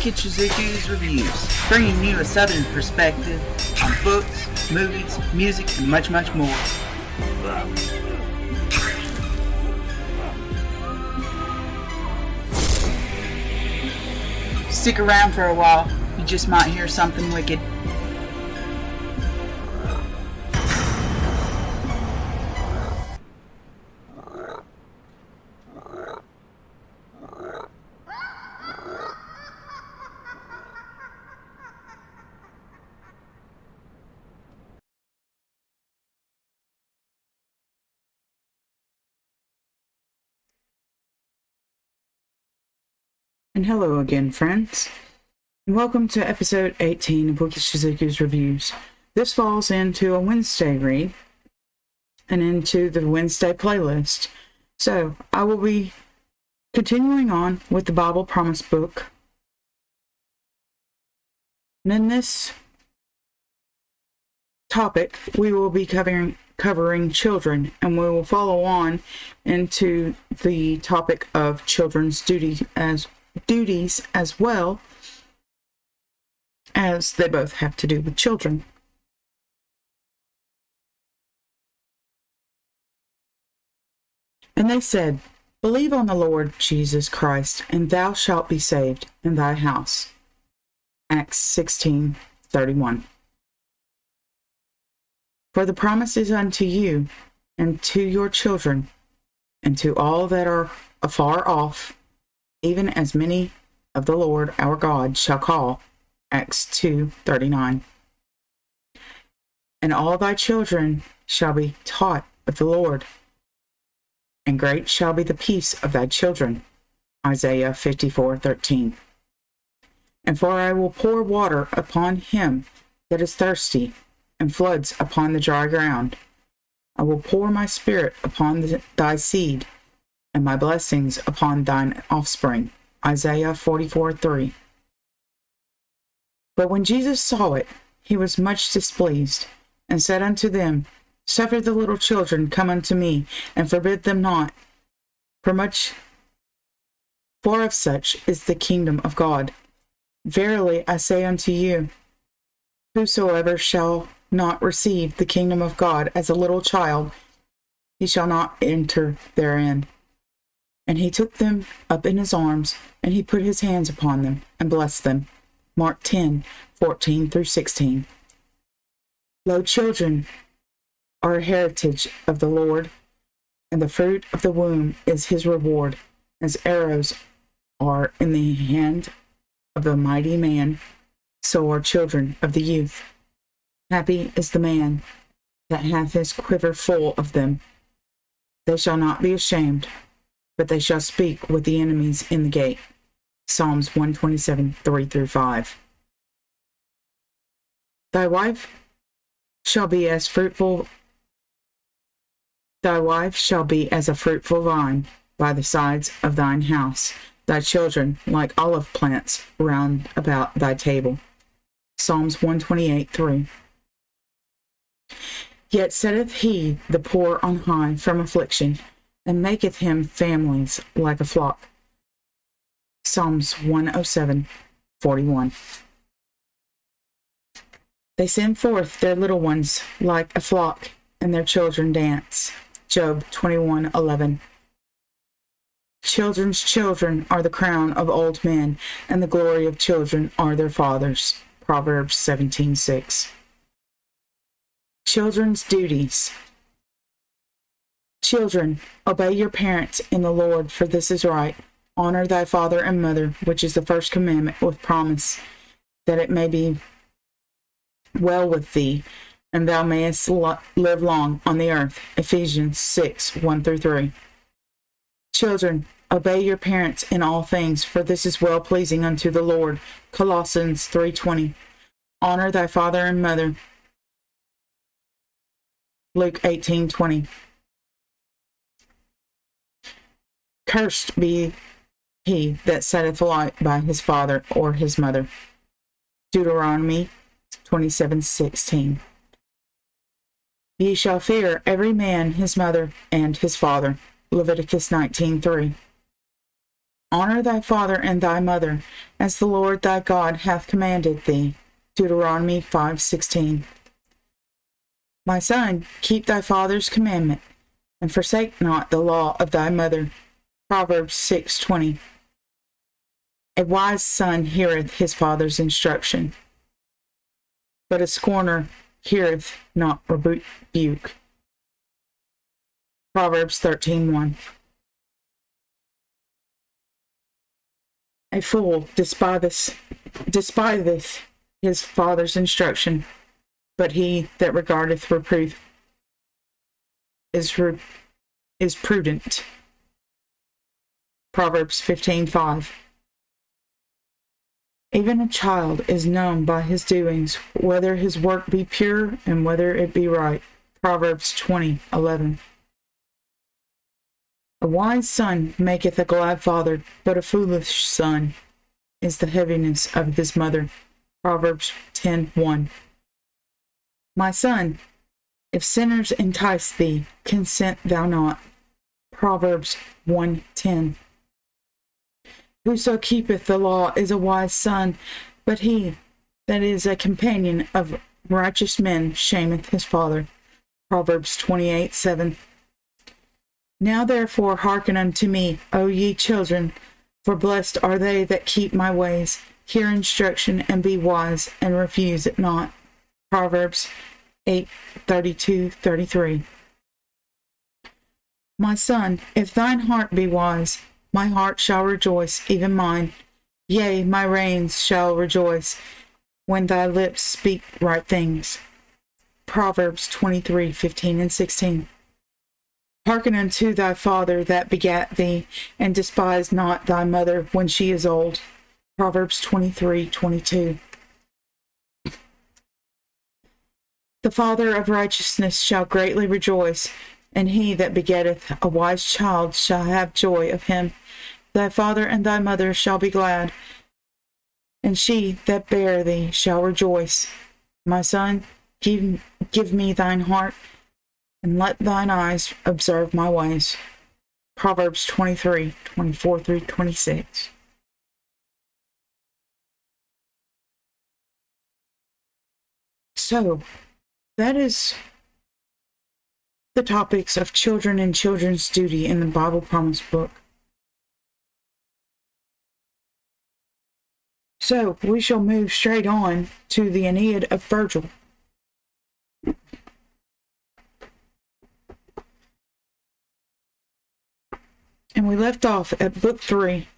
Look at Shizuku's reviews, bringing you a southern perspective on books, movies, music, and much, much more. Stick around for a while, you just might hear something wicked. And hello again, friends. And welcome to episode 18 of Look at Shizuku's Reviews. This falls into a Wednesday read and into the Wednesday playlist. So, I will be continuing on with the Bible Promise book. And in this topic, we will be covering children, and we will follow on into the topic of children's duties as well, as they both have to do with children. And they said, "Believe on the Lord Jesus Christ, and thou shalt be saved in thy house." Acts 16:31. For the promise is unto you, and to your children, and to all that are afar off, even as many of the Lord our God shall call. Acts 2:39. And all thy children shall be taught of the Lord, and great shall be the peace of thy children. Isaiah 54:13. And for I will pour water upon him that is thirsty, and floods upon the dry ground. I will pour my spirit upon thy seed, and my blessings upon thine offspring. Isaiah 44:3. But when Jesus saw it, he was much displeased, and said unto them, Suffer the little children come unto me, and forbid them not, for of such is the kingdom of God. Verily I say unto you, whosoever shall not receive the kingdom of God as a little child, he shall not enter therein. And he took them up in his arms, and he put his hands upon them, and blessed them. Mark 10:14-16. Lo, children are a heritage of the Lord, and the fruit of the womb is his reward. As arrows are in the hand of the mighty man, so are children of the youth. Happy is the man that hath his quiver full of them. They shall not be ashamed, but they shall speak with the enemies in the gate. Psalms 127:3-5. Thy wife shall be as a fruitful vine by the sides of thine house, thy children like olive plants round about thy table. Psalms 128:3. Yet setteth he the poor on high from affliction, and maketh him families like a flock. Psalms 107:41. They send forth their little ones like a flock, and their children dance. Job 21:11. Children's children are the crown of old men, and the glory of children are their fathers. Proverbs 17:6. Children's duties. Children, obey your parents in the Lord, for this is right. Honor thy father and mother, which is the first commandment with promise, that it may be well with thee, and thou mayest live long on the earth. Ephesians 6:1-3. Children, obey your parents in all things, for this is well pleasing unto the Lord. Colossians 3:20. Honor thy father and mother. Luke 18:20. Cursed be he that setteth light by his father or his mother. Deuteronomy 27:16. Ye shall fear every man his mother and his father. Leviticus 19:3. Honor thy father and thy mother, as the Lord thy God hath commanded thee. Deuteronomy 5:16. My son, keep thy father's commandment, and forsake not the law of thy mother. Proverbs 6:20. A wise son heareth his father's instruction, but a scorner heareth not rebuke. Proverbs 13:1. A fool despiseth his father's instruction, but he that regardeth reproof is prudent. Proverbs 15:5. Even a child is known by his doings, whether his work be pure and whether it be right. Proverbs 20:11. A wise son maketh a glad father, but a foolish son is the heaviness of his mother. Proverbs 10:1. My son, if sinners entice thee, consent thou not. Proverbs 1:10. Whoso keepeth the law is a wise son, but he that is a companion of righteous men shameth his father. Proverbs 28:7. Now therefore hearken unto me, O ye children, for blessed are they that keep my ways. Hear instruction and be wise, and refuse it not. Proverbs 8:32-33. My son, if thine heart be wise, my heart shall rejoice, even mine. Yea, my reins shall rejoice, when thy lips speak right things. Proverbs 23:15-16. Hearken unto thy father that begat thee, and despise not thy mother when she is old. Proverbs 23:22. The father of righteousness shall greatly rejoice, and he that begetteth a wise child shall have joy of him. Thy father and thy mother shall be glad, and she that bare thee shall rejoice. My son, give me thine heart, and let thine eyes observe my ways. Proverbs 23:24-26. So, that is the topics of children and children's duty in the Bible Promise Book. So, we shall move straight on to the Aeneid of Virgil. And we left off at Book 3,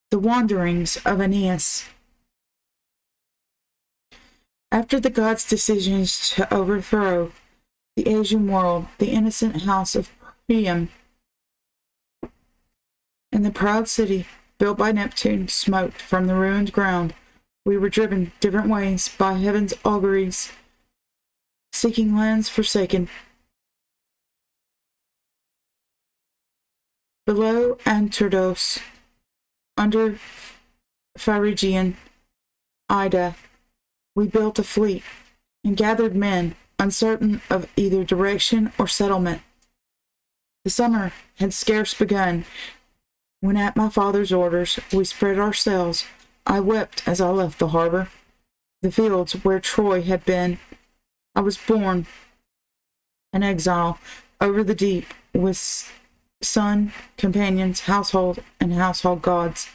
The Wanderings of Aeneas. After the gods' decisions to overthrow the Asian world, the innocent house of Priam, and the proud city built by Neptune smoked from the ruined ground, we were driven different ways by heaven's auguries, seeking lands forsaken. Below Anterdos, under Phrygian Ida, we built a fleet and gathered men, uncertain of either direction or settlement. The summer had scarce begun, when at my father's orders we spread our sails. I wept as I left the harbor, the fields where Troy had been. I was born an exile over the deep, with son, companions, household, and household gods.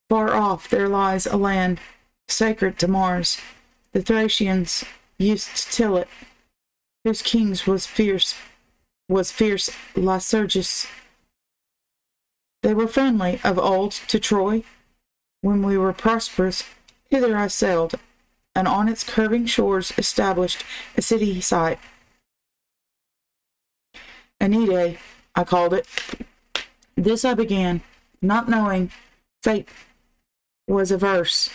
Far off there lies a land sacred to Mars. The Thracians used to till it, whose kings was fierce Lycurgus. They were friendly of old to Troy. When we were prosperous, hither I sailed, and on its curving shores established a city site. Aeneid, I called it. This I began, not knowing fate was averse.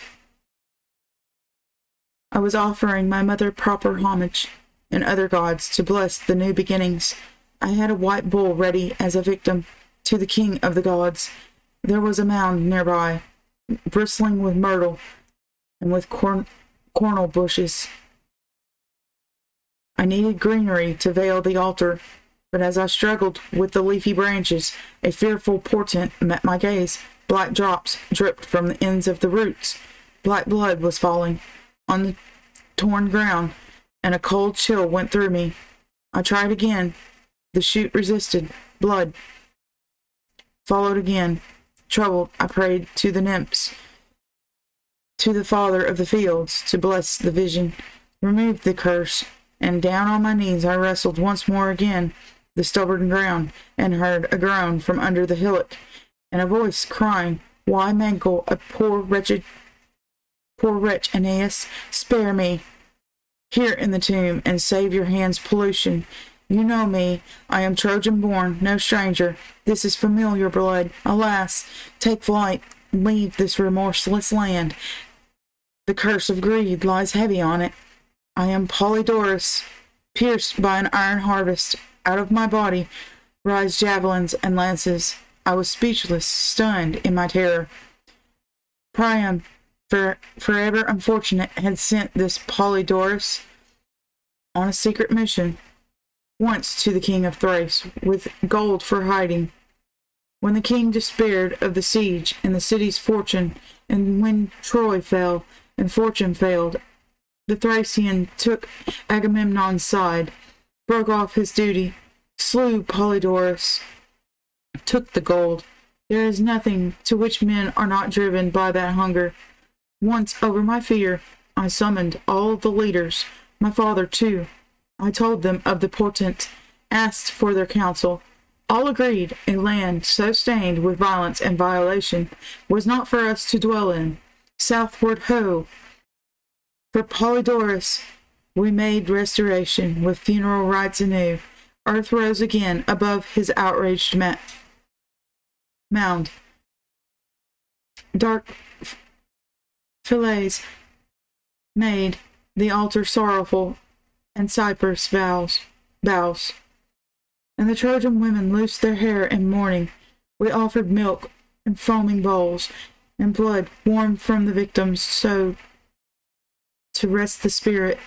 I was offering my mother proper homage, and other gods to bless the new beginnings. I had a white bull ready as a victim to the king of the gods. There was a mound nearby, bristling with myrtle and with cornel bushes. I needed greenery to veil the altar, But as I struggled with the leafy branches, a fearful portent met my gaze. Black drops dripped from the ends of the roots. Black blood was falling on the torn ground, and a cold chill went through me. I tried again. The shoot resisted. Blood followed again. Troubled, I prayed to the nymphs, to the Father of the fields, to bless the vision, remove the curse, and down on my knees I wrestled once more again the stubborn ground, and heard a groan from under the hillock, and a voice crying, "Why mangle a poor wretch, Aeneas? Spare me here in the tomb, and save your hands' pollution. You know me. I am Trojan born, no stranger. This is familiar blood. Alas, take flight, leave this remorseless land. The curse of greed lies heavy on it. I am Polydorus, pierced by an iron harvest. Out of my body rise javelins and lances. I was speechless, stunned in my terror. Priam, forever unfortunate, had sent this Polydorus on a secret mission, once to the king of Thrace, with gold for hiding. When the king despaired of the siege and the city's fortune, and when Troy fell and fortune failed, the Thracian took Agamemnon's side, broke off his duty, slew Polydorus, took the gold. There is nothing to which men are not driven by that hunger. Once over my fear, I summoned all the leaders, my father too. I told them of the portent, asked for their counsel. All agreed a land so stained with violence and violation was not for us to dwell in. Southward ho! For Polydorus we made restoration with funeral rites anew. Earth rose again above his outraged mound. Dark fillets made the altar sorrowful, and cypress boughs. And the Trojan women loosed their hair in mourning. We offered milk in foaming bowls, and blood warm from the victims, so to rest the spirit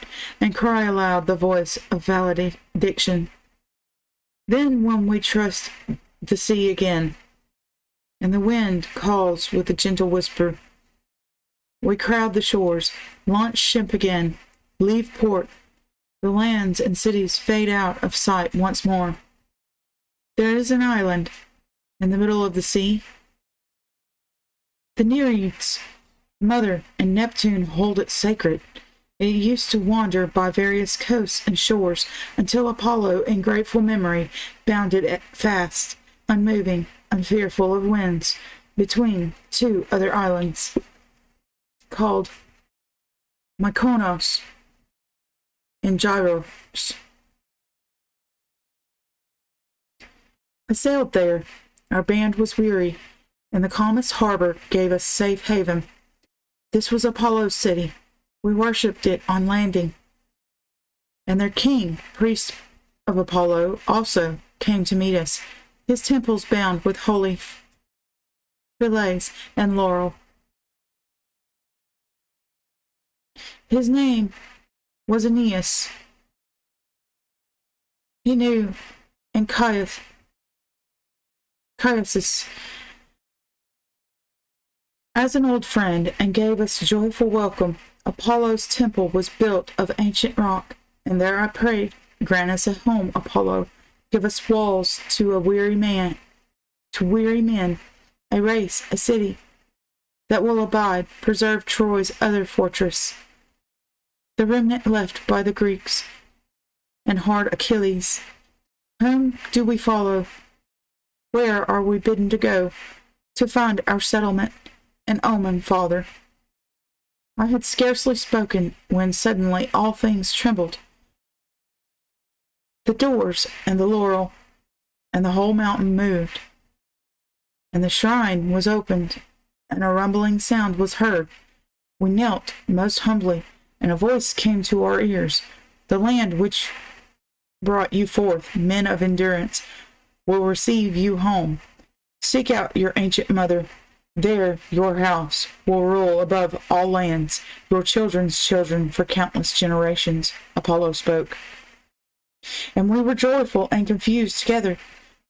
and cry aloud the voice of valediction. Then when we trust the sea again, and the wind calls with a gentle whisper, we crowd the shores, launch ship again, leave port, the lands and cities fade out of sight once more. There is an island in the middle of the sea. The Nereids, Mother and Neptune hold it sacred. It used to wander by various coasts and shores until Apollo, in grateful memory, bound it fast, unmoving, unfearful of winds, between two other islands, called Mykonos and Gyros. I sailed there. Our band was weary, and the calmest harbor gave us safe haven. This was Apollo's city. We worshipped it on landing. And their king, priest of Apollo, also came to meet us, his temples bound with holy fillets and laurel. His name was Aeneas. He knew Caius as an old friend, and gave us joyful welcome. Apollo's temple was built of ancient rock, and there I prayed, grant us a home, Apollo. Give us walls to weary men, a race, a city that will abide, preserve Troy's other fortress, the remnant left by the Greeks and hard Achilles. Whom do we follow? Where are we bidden to go to find our settlement and omen, Father? I had scarcely spoken when suddenly all things trembled. The doors and the laurel and the whole mountain moved, and the shrine was opened, and a rumbling sound was heard. We knelt most humbly, and a voice came to our ears. The land which brought you forth, men of endurance, will receive you home. Seek out your ancient mother. There your house will rule above all lands, your children's children for countless generations. Apollo spoke. and we were joyful and confused together.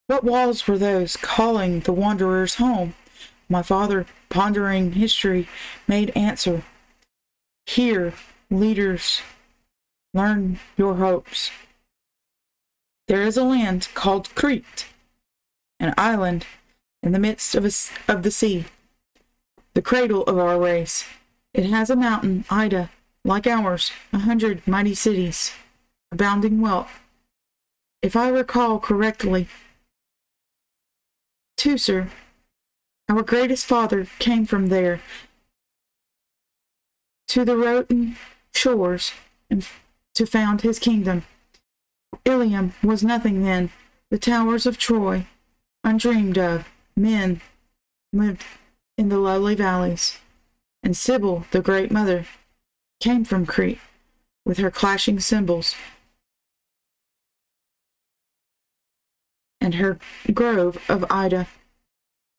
What walls were those calling the wanderers home? My father, pondering history, made answer, here, leaders, learn your hopes. There is a land called Crete, an island in the midst of the sea, the cradle of our race. It has a mountain, Ida, like ours, 100 mighty cities, abounding wealth. If I recall correctly, Teucer, our greatest father, came from there to the Norton shores and to found his kingdom. Ilium was nothing then. The towers of Troy, undreamed of, men lived in the lowly valleys. And Sibyl, the great mother, came from Crete with her clashing cymbals, and her grove of Ida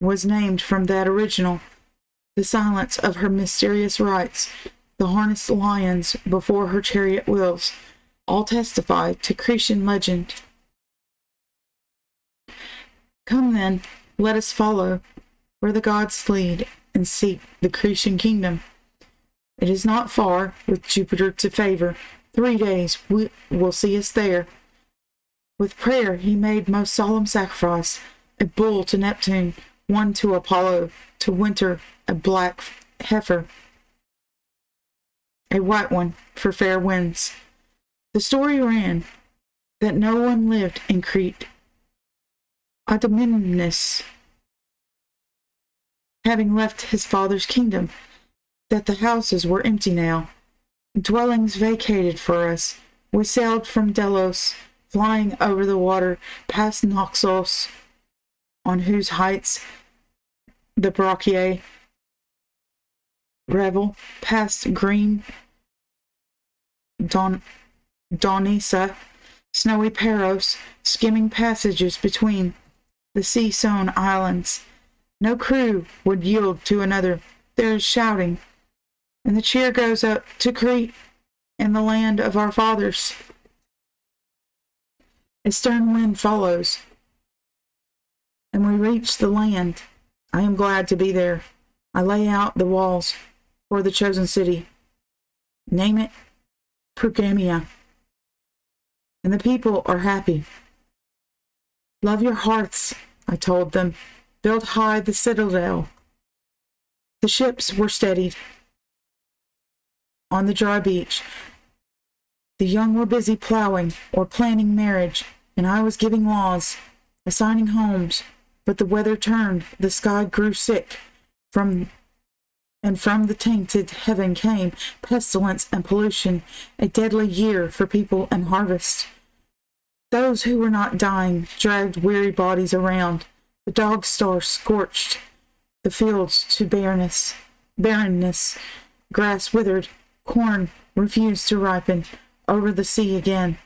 was named from that original. The silence of her mysterious rites, the harnessed lions before her chariot wheels, all testify to Cretan legend. Come then, let us follow where the gods lead and seek the Cretan kingdom. It is not far, with Jupiter to favor. 3 days will see us there. With prayer he made most solemn sacrifice, a bull to Neptune, one to Apollo, to Winter a black heifer, a white one for fair winds. The story ran that no one lived in Crete. Adominius, having left his father's kingdom, that the houses were empty now, dwellings vacated for us. We sailed from Delos, flying over the water past Naxos, on whose heights the Brachii revel, past green Donisa, snowy Paros, skimming passages between the sea-sown islands. No crew would yield to another. There is shouting, and the cheer goes up to Crete and the land of our fathers. A stern wind follows, and we reach the land. I am glad to be there. I lay out the walls for the chosen city. Name it Pergamia. And the people are happy. Love your hearts, I told them. Build high the citadel. The ships were steadied on the dry beach. The young were busy plowing or planning marriage, and I was giving laws, assigning homes. But the weather turned, the sky grew sick, from the tainted heaven came pestilence and pollution, a deadly year for people and harvest. Those who were not dying dragged weary bodies around. The dog star scorched the fields to barrenness. Grass withered, corn refused to ripen. Over the sea again.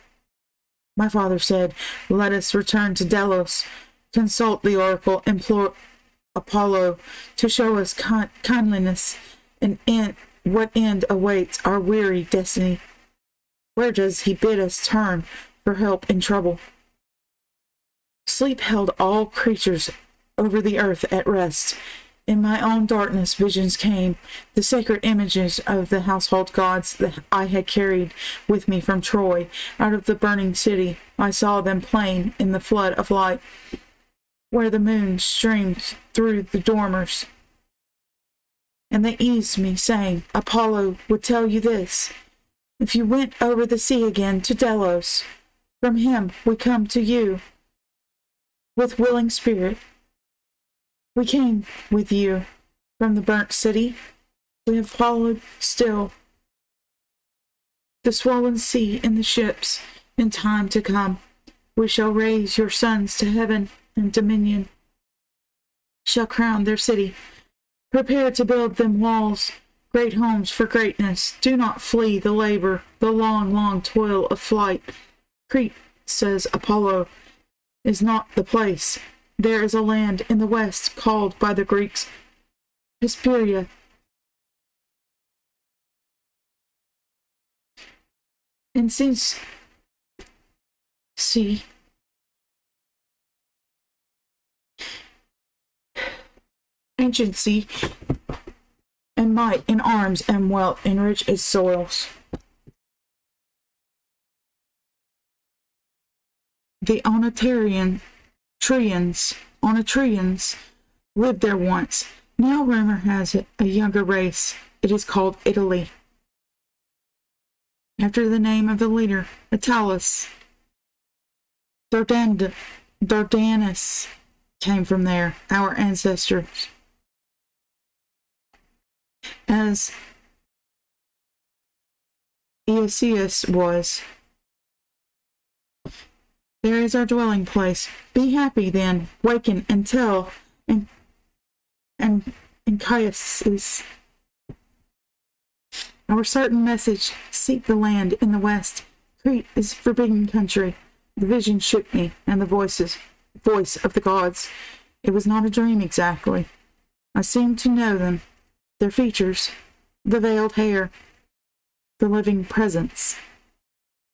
My father said, let us return to Delos, consult the oracle, implore Apollo to show us kindliness, and what end awaits our weary destiny. Where does he bid us turn for help in trouble? Sleep held all creatures over the earth at rest. In my own darkness visions came, the sacred images of the household gods that I had carried with me from Troy, out of the burning city. I saw them plain in the flood of light, where the moon streamed through the dormers. And they eased me, saying, Apollo would tell you this. If you went over the sea again to Delos, from him we come to you with willing spirit. We came with you from the burnt city. We have followed still the swollen sea in the ships. In time to come, we shall raise your sons to heaven, and dominion shall crown their city. Prepare to build them walls, great homes for greatness. Do not flee the labor, the long, long toil of flight. Crete, says Apollo, is not the place. There is a land in the west called by the Greeks Hesperia. And since sea, ancient sea, and might in arms and wealth enrich its soils. The Onatrians lived there once. Now rumor has it a younger race. It is called Italy, after the name of the leader, Attalus. Dardanus came from there, our ancestors. As Aeneas was. There is our dwelling place. Be happy then, waken and tell, and Caius our certain message. Seek the land in the west. Crete is forbidden country. The vision shook me, and the voice of the gods. It was not a dream exactly. I seemed to know them, their features, the veiled hair, the living presence.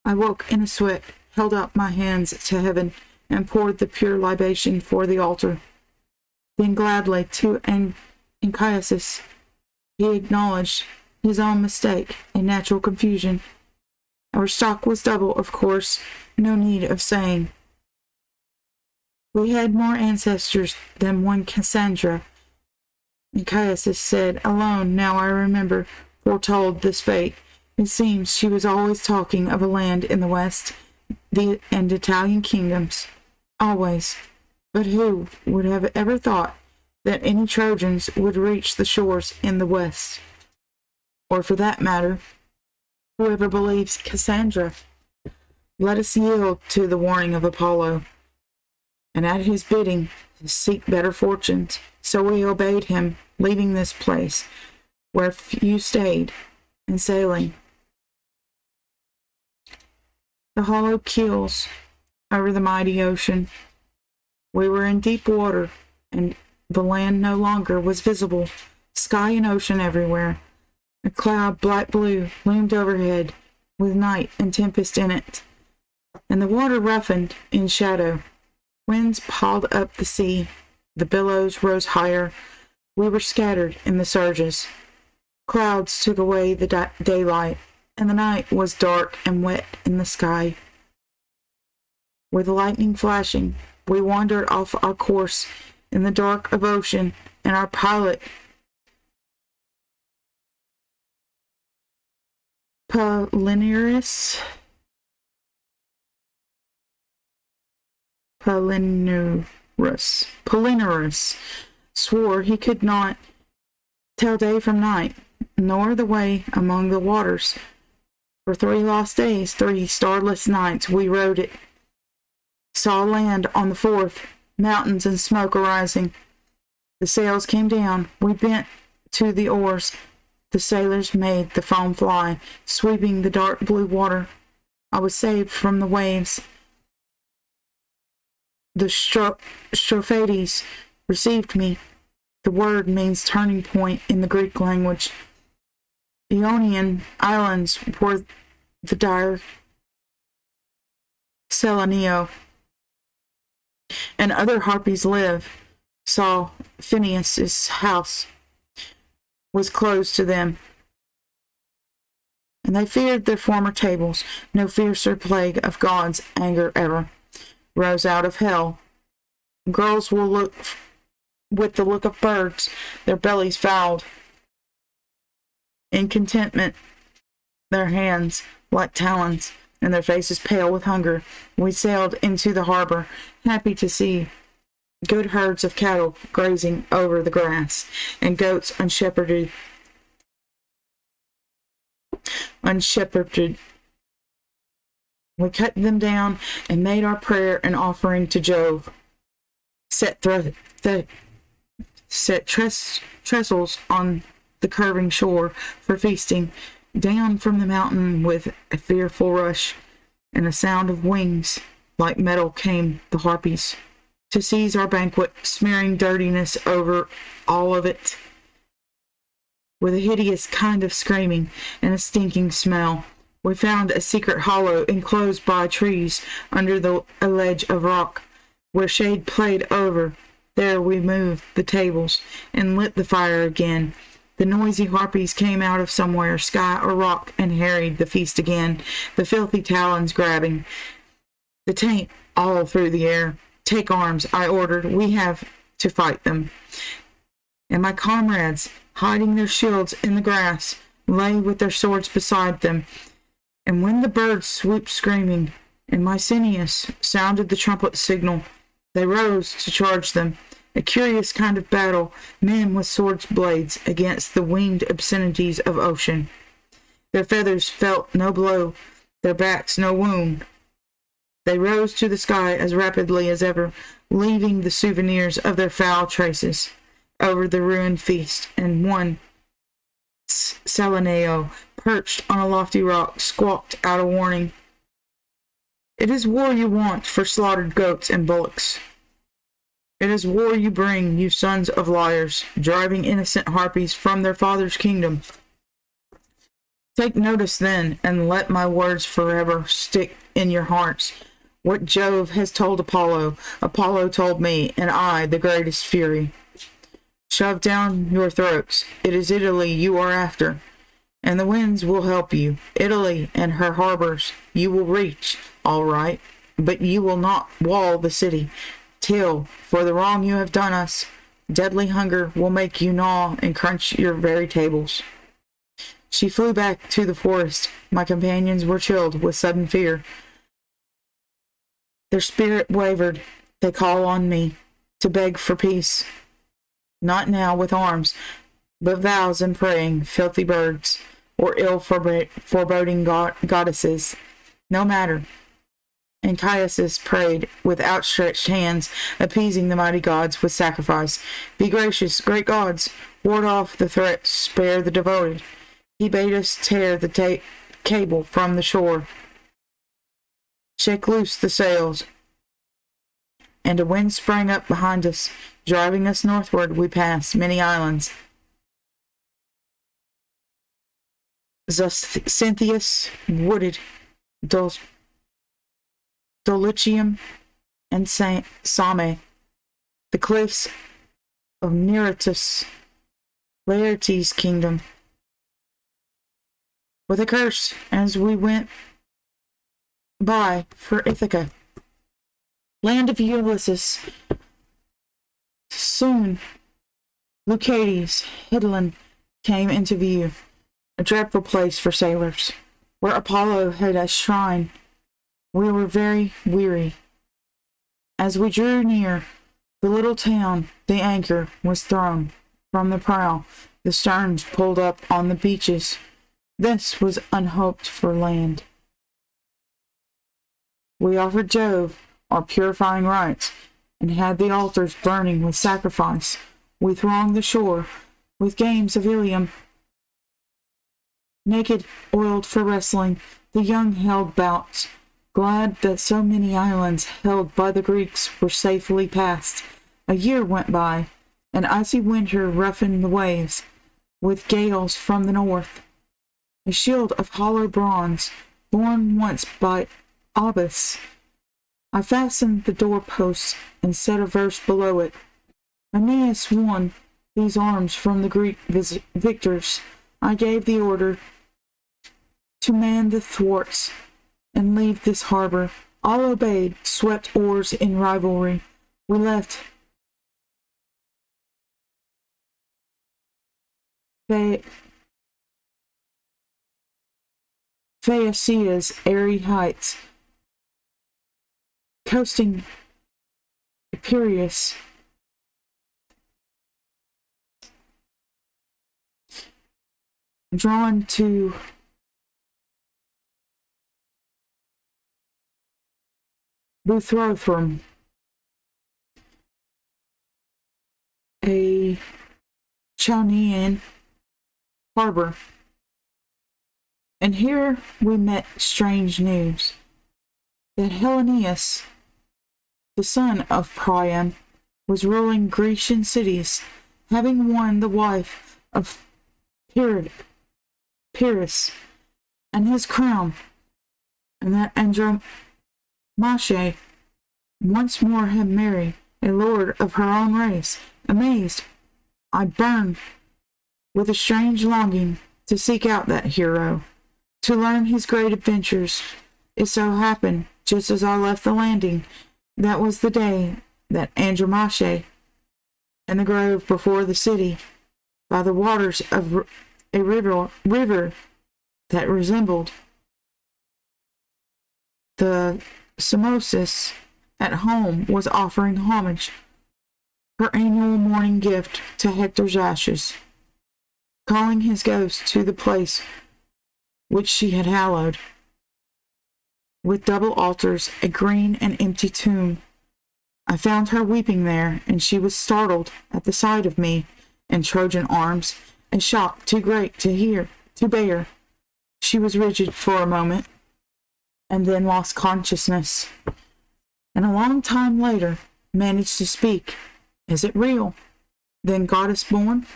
I woke in a sweat, held up my hands to heaven, and poured the pure libation for the altar. Then gladly to Anchises he acknowledged his own mistake and natural confusion. Our stock was double, of course, no need of saying. We had more ancestors than one Cassandra. Anchises said, alone, now I remember, foretold this fate. It seems she was always talking of a land in the west, and Italian kingdoms. Always. But who would have ever thought that any Trojans would reach the shores in the west? Or for that matter, whoever believes Cassandra? Let us yield to the warning of Apollo, and at his bidding seek better fortunes. So we obeyed him, leaving this place, where few stayed, and sailing the hollow keels over the mighty ocean. We were in deep water, and the land no longer was visible. Sky and ocean everywhere. A cloud, black blue, loomed overhead, with night and tempest in it, and the water roughened in shadow. Winds pawed up the sea. The billows rose higher. We were scattered in the surges. Clouds took away the daylight, and the night was dark and wet in the sky. With lightning flashing, we wandered off our course in the dark of ocean, and our pilot, Palinurus, swore he could not tell day from night, nor the way among the waters. For 3 lost days, 3 starless nights, we rode it. Saw land on the 4th, mountains and smoke arising. The sails came down. We bent to the oars. The sailors made the foam fly, sweeping the dark blue water. I was saved from the waves. The Strophades received me. The word means turning point in the Greek language. Ionian islands were the dire Selenio, and other harpies live. Saw Phineas's house was closed to them, and they feared their former tables. No fiercer plague of God's anger ever rose out of hell. Girls will look with the look of birds, their bellies fouled. In contentment, their hands like talons, and their faces pale with hunger. We sailed into the harbor, happy to see good herds of cattle grazing over the grass, and goats unshepherded. We cut them down and made our prayer and offering to Jove. Set trestles on the curving shore for feasting. Down from the mountain with a fearful rush and a sound of wings like metal came the harpies to seize our banquet, smearing dirtiness over all of it with a hideous kind of screaming and a stinking smell. We found a secret hollow enclosed by trees under a ledge of rock, where shade played over. There we moved the tables and lit the fire again. The noisy harpies came out of somewhere, sky or rock, and harried the feast again, the filthy talons grabbing the taint all through the air. Take arms, I ordered. We have to fight them. And my comrades, hiding their shields in the grass, lay with their swords beside them. And when the birds swooped screaming, and Aeneas sounded the trumpet signal, they rose to charge them. A curious kind of battle, men with swords blades against the winged obscenities of ocean. Their feathers felt no blow, their backs no wound. They rose to the sky as rapidly as ever, leaving the souvenirs of their foul traces over the ruined feast, and one Salaneo, perched on a lofty rock, squawked out a warning. It is war you want for slaughtered goats and bullocks. It is war you bring, you sons of liars, driving innocent harpies from their father's kingdom. Take notice then, and let my words forever stick in your hearts. What Jove has told Apollo, Apollo told me, and I, the greatest fury. Shove down your throats. It is Italy you are after, and the winds will help you. Italy and her harbors you will reach, all right, but you will not wall the city, till, for the wrong you have done us, deadly hunger will make you gnaw and crunch your very tables. She flew back to the forest. My companions were chilled with sudden fear. Their spirit wavered. They call on me to beg for peace. Not now with arms, but vows and praying, filthy birds, or ill foreboding goddesses. No matter. And Caius prayed with outstretched hands, appeasing the mighty gods with sacrifice. Be gracious, great gods, ward off the threat, spare the devoted. He bade us tear the cable from the shore, shake loose the sails, and a wind sprang up behind us, driving us northward. We passed many islands. Cynthius, wooded, Dolichium, and Same, the cliffs of Neritus, Laertes' kingdom. With a curse, as we went by for Ithaca, land of Ulysses. Soon, Leucades, Hidlin, came into view, a dreadful place for sailors, where Apollo had a shrine. We were very weary. As we drew near the little town, the anchor was thrown from the prow, the sterns pulled up on the beaches. This was unhoped for land. We offered Jove our purifying rites, and had the altars burning with sacrifice. We thronged the shore with games of Ilium. Naked, oiled for wrestling, the young held bouts, glad that so many islands held by the Greeks were safely passed. A year went by, and icy winter roughened the waves, with gales from the north. A shield of hollow bronze, borne once by Aubus, I fastened the doorposts and set a verse below it. Aeneas won these arms from the Greek victors. I gave the order to man the thwarts and leave this harbor. All obeyed, swept oars in rivalry. We left Phaeacia's airy heights, coasting Piraeus, drawn to Buthrothrum, a Chaonian harbor. And here we met strange news, that Aeneas, the son of Priam, was ruling Grecian cities, having won the wife of Pyrrhus, and his crown, and that Andromache once more had married a lord of her own race. Amazed, I burned with a strange longing to seek out that hero, to learn his great adventures. It so happened, just as I left the landing, that was the day that Andromache, in the grove before the city, by the waters of a river that resembled the Samosis at home, was offering homage, her annual morning gift to Hector's ashes, calling his ghost to the place which she had hallowed, with double altars, a green and empty tomb. I found her weeping there, and she was startled at the sight of me in Trojan arms, a shock too great to bear. She was rigid for a moment, and then lost consciousness, and a long time later managed to speak. Is it real? Then goddess born?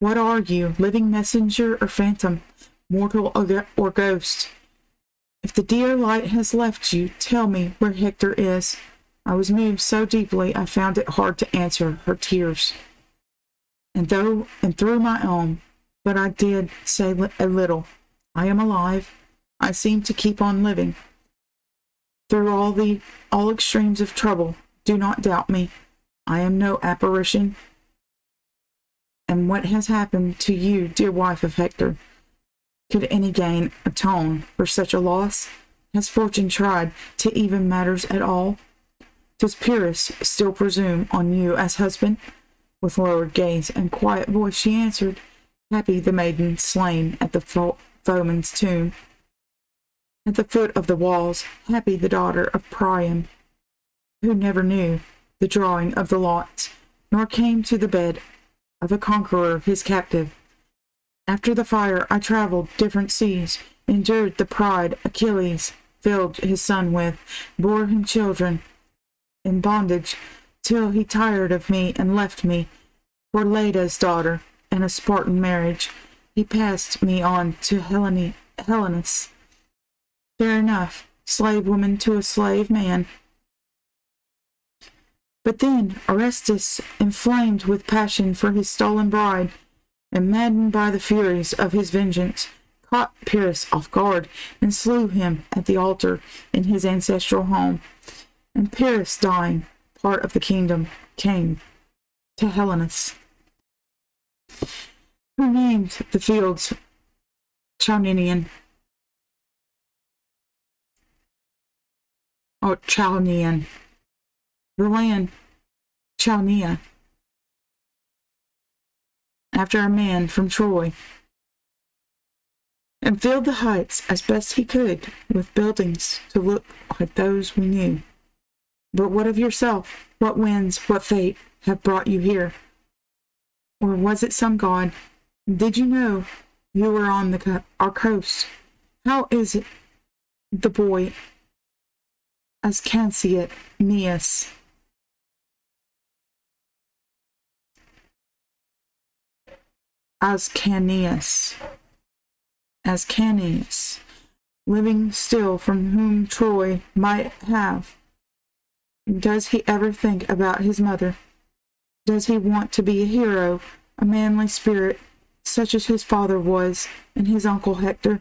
What are you, living messenger or phantom, mortal or ghost? If the dear light has left you, tell me where Hector is. I was moved so deeply I found it hard to answer her tears, and through my own, but I did say a little. I am alive. I seem to keep on living through all extremes of trouble. Do not doubt me. I am no apparition. And what has happened to you, dear wife of Hector? Could any gain atone for such a loss? Has fortune tried to even matters at all? Does Pyrrhus still presume on you as husband? With lowered gaze and quiet voice she answered, happy the maiden slain at the foeman's tomb, at the foot of the walls, happy the daughter of Priam, who never knew the drawing of the lots, nor came to the bed of a conqueror his captive. After the fire I traveled different seas, endured the pride Achilles filled his son with, bore him children in bondage, till he tired of me and left me for Leda's daughter and a Spartan marriage. He passed me on to Helenus. Fair enough, slave woman to a slave man. But then Orestes, inflamed with passion for his stolen bride, and maddened by the furies of his vengeance, caught Pyrrhus off guard and slew him at the altar in his ancestral home. And Pyrrhus, dying, part of the kingdom, came to Helenus, who named the fields Chalnian, or Chalnian, the land Chalnea, after a man from Troy, and filled the heights as best he could with buildings to look like those we knew. But what of yourself? What winds, what fate have brought you here? Or was it some god? Did you know you were on our coast? How is it the boy Aeneas, Ascanius, living still, from whom Troy might have? Does he ever think about his mother? Does he want to be a hero, a manly spirit, such as his father was and his uncle Hector?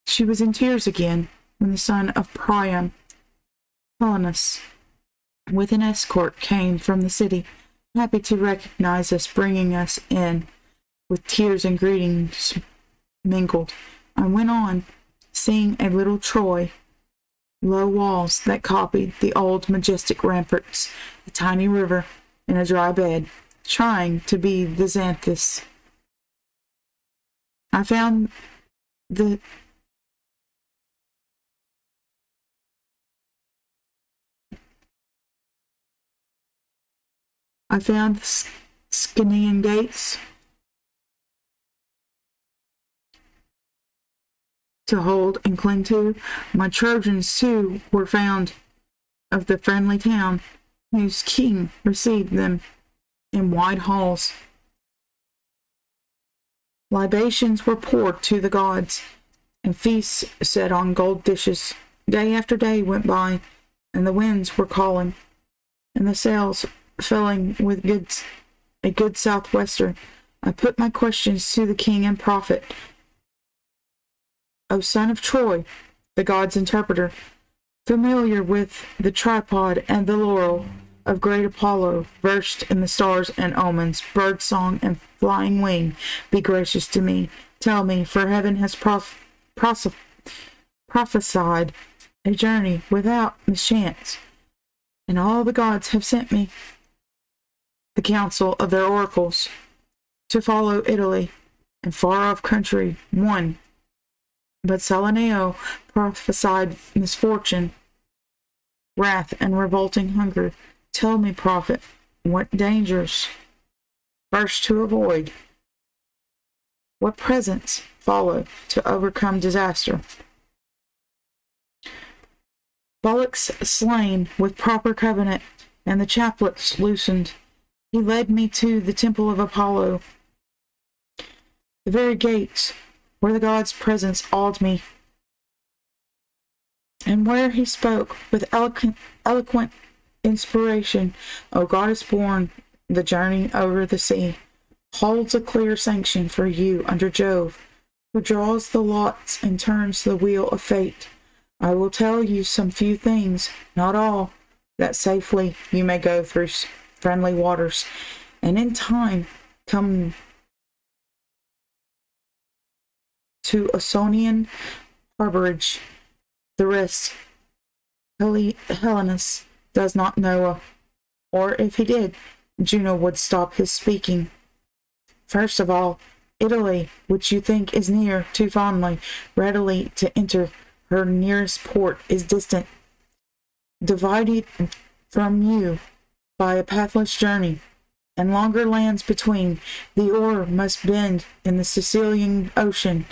She was in tears again when the son of Priam, Helenus, with an escort came from the city, happy to recognize us, bringing us in with tears and greetings mingled. I went on, seeing a little Troy, low walls that copied the old majestic ramparts, a tiny river in a dry bed, trying to be the Xanthus. I found the Scanian gates to hold and cling to. My Trojans, too, were found of the friendly town, whose king received them in wide halls. Libations were poured to the gods, and feasts set on gold dishes. Day after day went by, and the winds were calling, and the sails filling with a good southwester. I put my questions to the king and prophet, O son of Troy, the god's interpreter, familiar with the tripod and the laurel of great Apollo, versed in the stars and omens, bird song and flying wing, be gracious to me. Tell me, for heaven has prophesied a journey without mischance, and all the gods have sent me the counsel of their oracles to follow Italy and far-off country one. But Salaneo prophesied misfortune, wrath, and revolting hunger. Tell me, prophet, what dangers first to avoid, what presents follow to overcome disaster. Bullocks slain with proper covenant, and the chaplets loosened. He led me to the temple of Apollo, the very gates where the god's presence awed me, and where he spoke with eloquent inspiration. O goddess born, the journey over the sea holds a clear sanction for you under Jove, who draws the lots and turns the wheel of fate. I will tell you some few things, not all, that safely you may go through friendly waters, and in time come to Ausonian harborage. The rest Helenus does not know, or if he did, Juno would stop his speaking. First of all, Italy, which you think is near too fondly, readily to enter her nearest port, is distant, divided from you by a pathless journey, and longer lands between. The oar must bend in the Sicilian Ocean,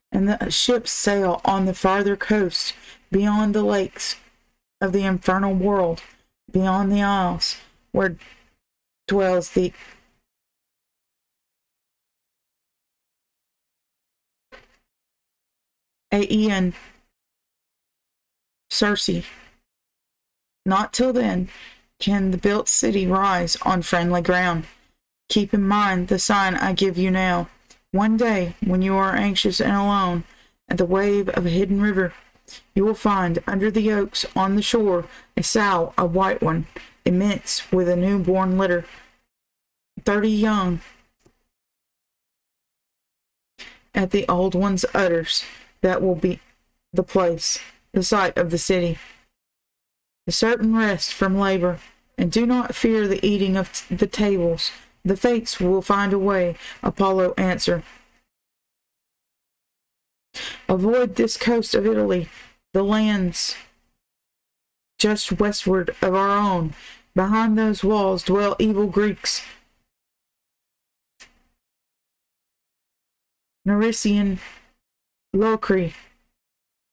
and the ships sail on the farther coast, beyond the lakes of the infernal world, beyond the isles, where dwells the Aeneid Circe. Not till then can the built city rise on friendly ground. Keep in mind the sign I give you now. One day, when you are anxious and alone at the wave of a hidden river, you will find under the oaks on the shore a sow, a white one, immense with a newborn litter, 30 young at the old one's udders. That will be the place, the site of the city, a certain rest from labor, and do not fear the eating of the tables. The fates will find a way, Apollo answered. Avoid this coast of Italy, the lands just westward of our own. Behind those walls dwell evil Greeks, Nerician Locri,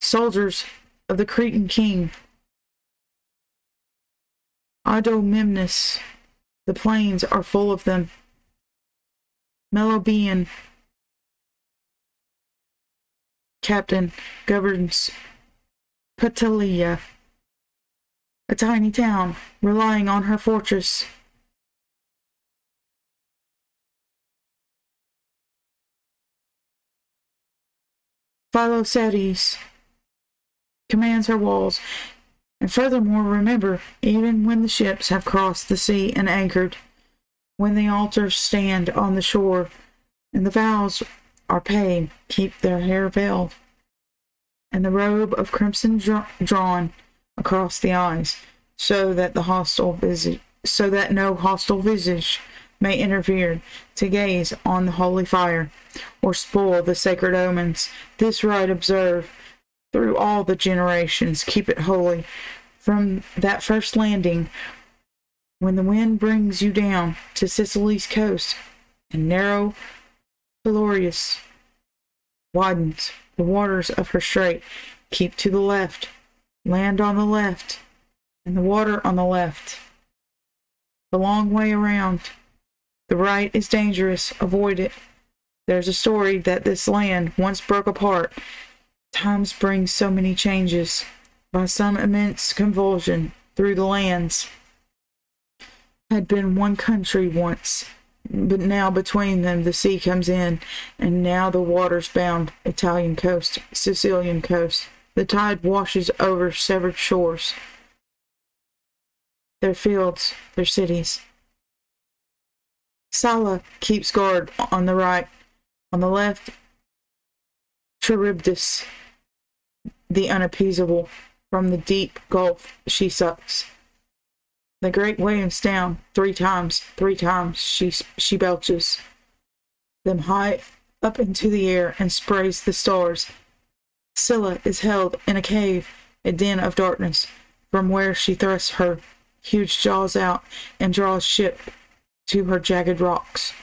soldiers of the Cretan king Idomemnus. The plains are full of them. Melobian captain governs Patelia, a tiny town relying on her fortress. Philocetes commands her walls. And furthermore, remember, even when the ships have crossed the sea and anchored, when the altars stand on the shore, and the vows are paid, keep their hair veiled, and the robe of crimson drawn across the eyes, so that no hostile visage may interfere to gaze on the holy fire, or spoil the sacred omens. This rite observe through all the generations. Keep it holy. From that first landing, when the wind brings you down to Sicily's coast, and narrow Pelorius widens the waters of her strait, keep to the left, land on the left, and the water on the left. The long way around. The right is dangerous, avoid it. There's a story that this land once broke apart. Times bring so many changes. By some immense convulsion through the lands. Had been one country once, but now between them the sea comes in, and now the waters bound Italian coast, Sicilian coast. The tide washes over severed shores, their fields, their cities. Sala keeps guard on the right. On the left, Charybdis, the unappeasable. From the deep gulf she sucks. The great waves down 3 times, 3 times she belches them high up into the air and sprays the stars. Scylla is held in a cave, a den of darkness, from where she thrusts her huge jaws out and draws ship to her jagged rocks.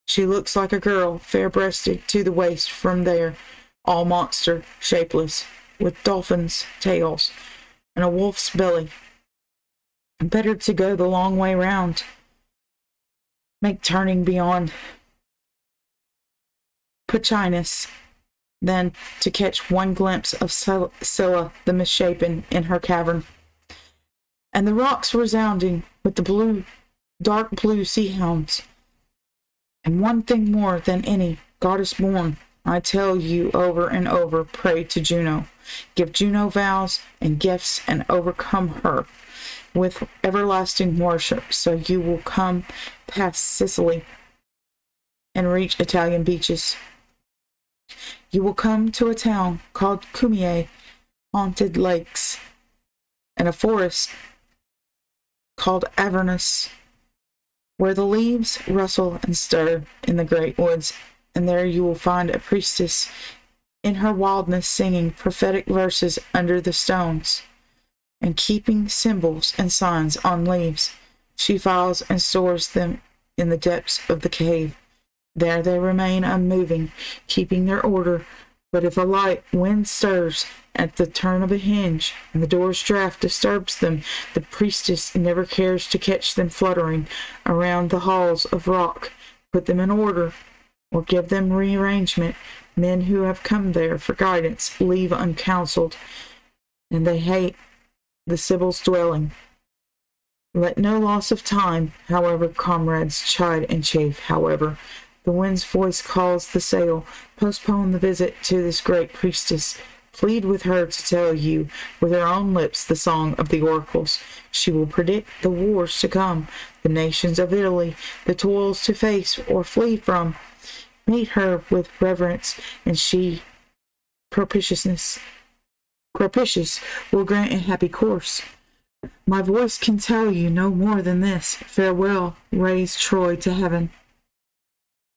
She looks like a girl, fair-breasted to the waist from there, all monster, shapeless, with dolphins' tails and a wolf's belly. Better to go the long way round, make turning beyond Pachinus, than to catch one glimpse of Scylla the misshapen in her cavern, and the rocks resounding with the dark blue sea hounds. And one thing more than any, goddess born, I tell you over and over, pray to Juno. Give Juno vows and gifts and overcome her with everlasting worship, so you will come past Sicily and reach Italian beaches. You will come to a town called Cumiae, haunted lakes, and a forest called Avernus, where the leaves rustle and stir in the great woods, and there you will find a priestess in her wildness singing prophetic verses under the stones, and keeping symbols and signs on leaves. She files and stores them in the depths of the cave. There they remain unmoving, keeping their order. But if a light wind stirs at the turn of a hinge, and the door's draught disturbs them, the priestess never cares to catch them fluttering around the halls of rock, put them in order, or give them rearrangement. Men who have come there for guidance leave uncounseled, and they hate the Sibyl's dwelling. Let no loss of time, however, comrades chide and chafe, however the wind's voice calls the sail, postpone the visit to this great priestess. Plead with her to tell you with her own lips the song of the oracles. She will predict the wars to come, the nations of Italy, the toils to face or flee from. Meet her with reverence, and she, propitious, will grant a happy course. My voice can tell you no more than this. Farewell, raise Troy to heaven.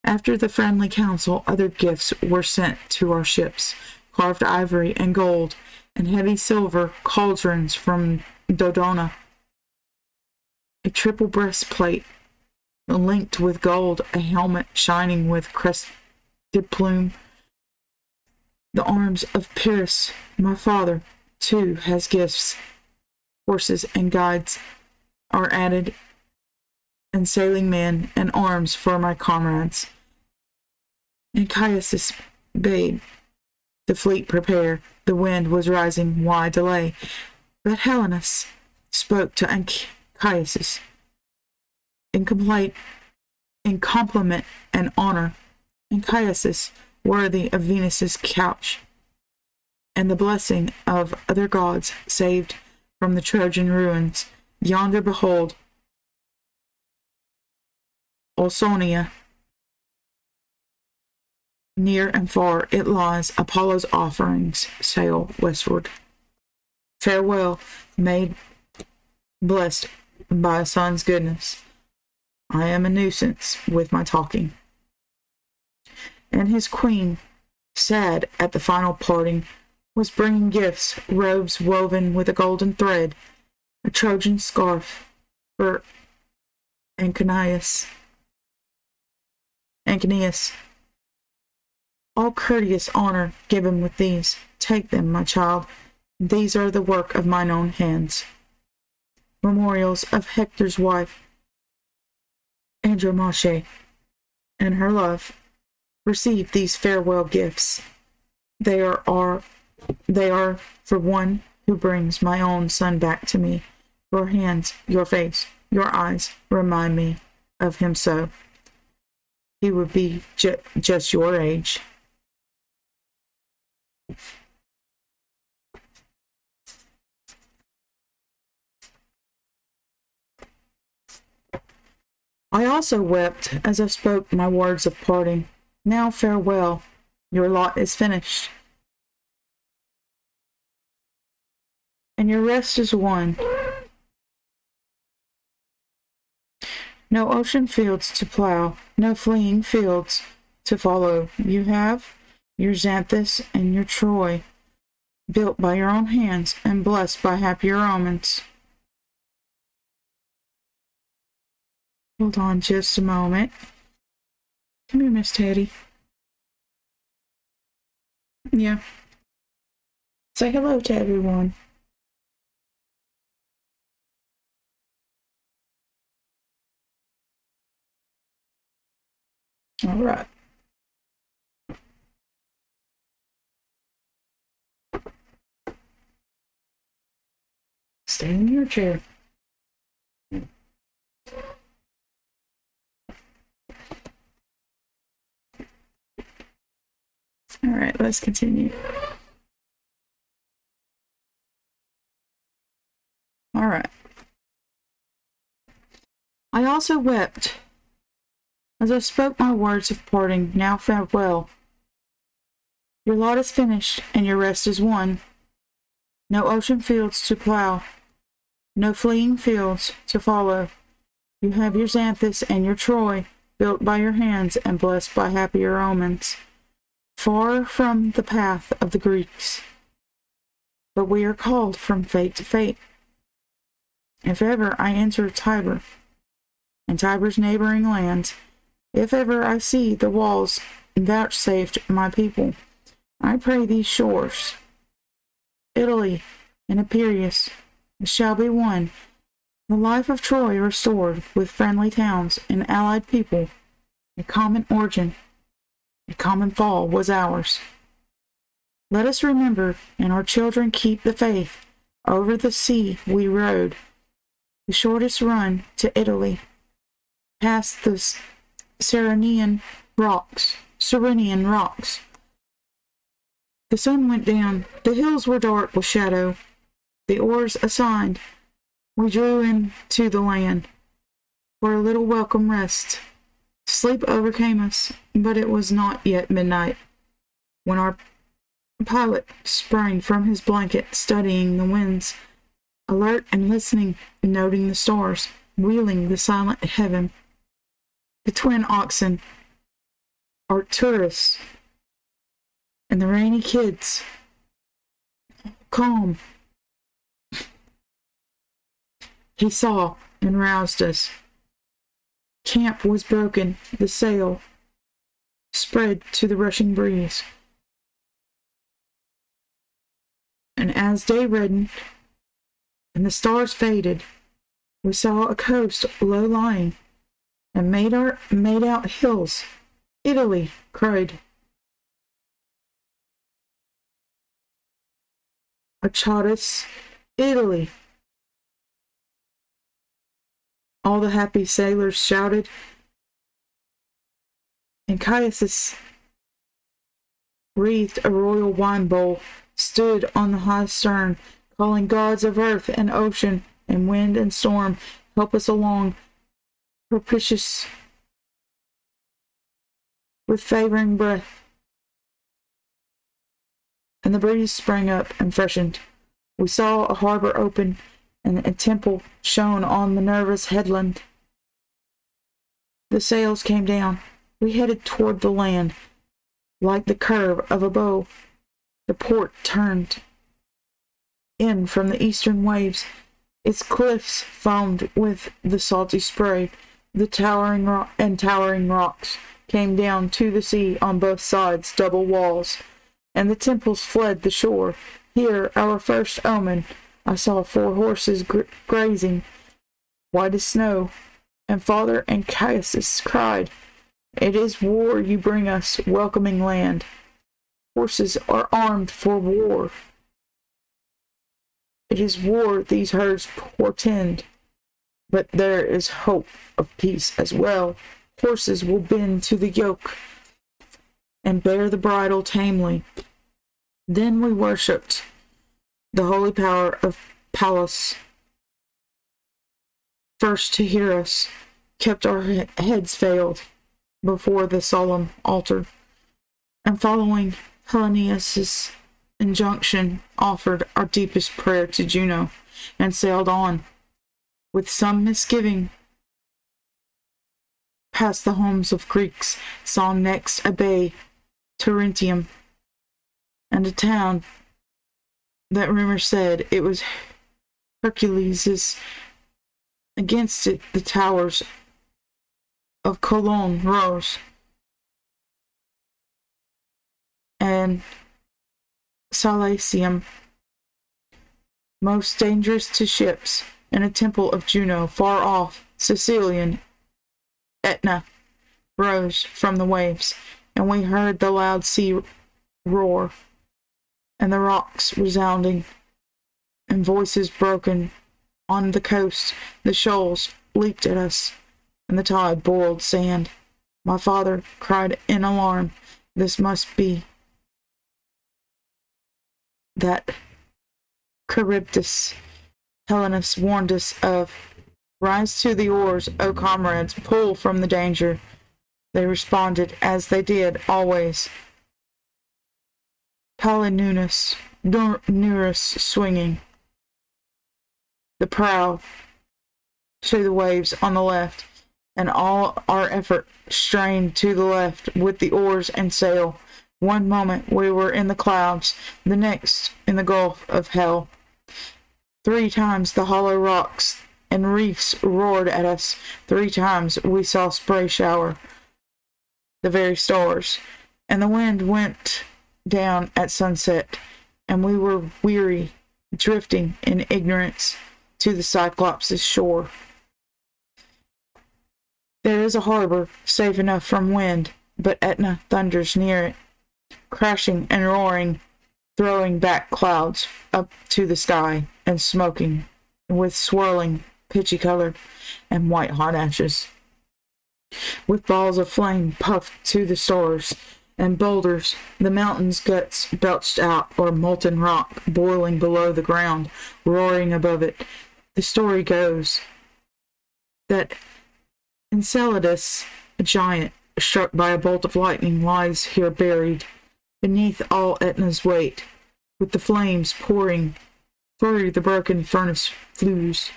After the friendly council, other gifts were sent to our ships, carved ivory and gold, and heavy silver cauldrons from Dodona, a triple breastplate linked with gold, a helmet shining with crested plume. The arms of Pyrrhus, my father, too, has gifts. Horses and guides are added, and sailing men and arms for my comrades. And Caius bade the fleet prepare. The wind was rising, why delay? But Helenus spoke to Caius in compliment and honor, and Caius, worthy of Venus's couch, and the blessing of other gods, saved from the Trojan ruins. Yonder behold Ausonia, near and far it lies. Apollo's offerings sail westward. Farewell, maid blessed by a son's goodness. I am a nuisance with my talking. And his queen, sad at the final parting, was bringing gifts, robes woven with a golden thread, a Trojan scarf for Aeneas. All courteous honor given with these. Take them, my child. These are the work of mine own hands. Memorials of Hector's wife, Andromache, and her love. Receive these farewell gifts. They are for one who brings my own son back to me. Your hands, your face, your eyes remind me of him so. He would be just your age. I also wept as I spoke my words of parting. Now farewell, your lot is finished, and your rest is won. No ocean fields to plow, no fleeing fields to follow. You have your Xanthus and your Troy, built by your own hands and blessed by happier omens. Hold on just a moment. Come here, Miss Teddy. Yeah. Say hello to everyone. All right. Stay in your chair. All right, let's continue. All right. I also wept as I spoke my words of parting. Now farewell. Your lot is finished, and your rest is won. No ocean fields to plow, no fleeing fields to follow. You have your Xanthus and your Troy, built by your hands and blessed by happier omens. Far from the path of the Greeks, but we are called from fate to fate. If ever I enter Tiber and Tiber's neighboring lands, if ever I see the walls vouchsafed my people, I pray these shores, Italy and Epirus, shall be one, the life of Troy restored with friendly towns and allied people. A common origin, a common fall was ours. Let us remember, and our children keep the faith. Over the sea we rode, the shortest run to Italy, past the Cyrenian rocks. The sun went down, the hills were dark with shadow. The oars assigned, we drew into the land for a little welcome rest. Sleep overcame us, but it was not yet midnight when our pilot sprang from his blanket, studying the winds, alert and listening, noting the stars, wheeling the silent heaven. The twin oxen, Arcturus, and the rainy kids, calm. He saw and roused us. Camp was broken, the sail spread to the rushing breeze. And as day reddened and the stars faded, we saw a coast low-lying and made out hills. Italy, cried Achatus, Italy. All the happy sailors shouted, and Caius wreathed a royal wine bowl, stood on the high stern, calling gods of earth and ocean and wind and storm, help us along, propitious with favoring breath. And the breeze sprang up and freshened. We saw a harbor open, and a temple shone on the nervous headland. The sails came down. We headed toward the land, like the curve of a bow. The port turned in from the eastern waves. Its cliffs foamed with the salty spray. The towering rocks came down to the sea on both sides, double walls, and the temples fled the shore. Here, our first omen, I saw 4 horses grazing, white as snow, and father Anchises cried, It is war you bring us, welcoming land. Horses are armed for war. It is war these herds portend, but there is hope of peace as well. Horses will bend to the yoke and bear the bridle tamely. Then we worshipped the holy power of Pallas. First to hear us, kept our heads veiled before the solemn altar, and following Aeneas's injunction, offered our deepest prayer to Juno, and sailed on, with some misgiving, past the homes of Greeks, saw next a bay, Tarentum, and a town that rumor said it was Hercules's. Against it the towers of Cologne rose, and Salacium, most dangerous to ships, and a temple of Juno far off, Sicilian Etna, rose from the waves, and we heard the loud sea roar, and the rocks resounding, and voices broken. On the coast, the shoals leaped at us, and the tide boiled sand. My father cried in alarm, this must be that Charybdis Helenus warned us of. Rise to the oars, O comrades, pull from the danger. They responded as they did always. Palinurus swinging the prow to the waves on the left, and all our effort strained to the left with the oars and sail. One moment we were in the clouds, the next in the gulf of hell. 3 times the hollow rocks and reefs roared at us. 3 times we saw spray shower the very stars, and the wind went down at sunset, and we were weary, drifting in ignorance to the Cyclops' shore. There is a harbor, safe enough from wind, but Etna thunders near it, crashing and roaring, throwing back clouds up to the sky, and smoking with swirling, pitchy color, and white-hot ashes, with balls of flame puffed to the stars, and boulders, the mountain's guts belched out, or molten rock boiling below the ground, roaring above it. The story goes that Enceladus, a giant struck by a bolt of lightning, lies here buried beneath all Etna's weight, with the flames pouring through the broken furnace flues.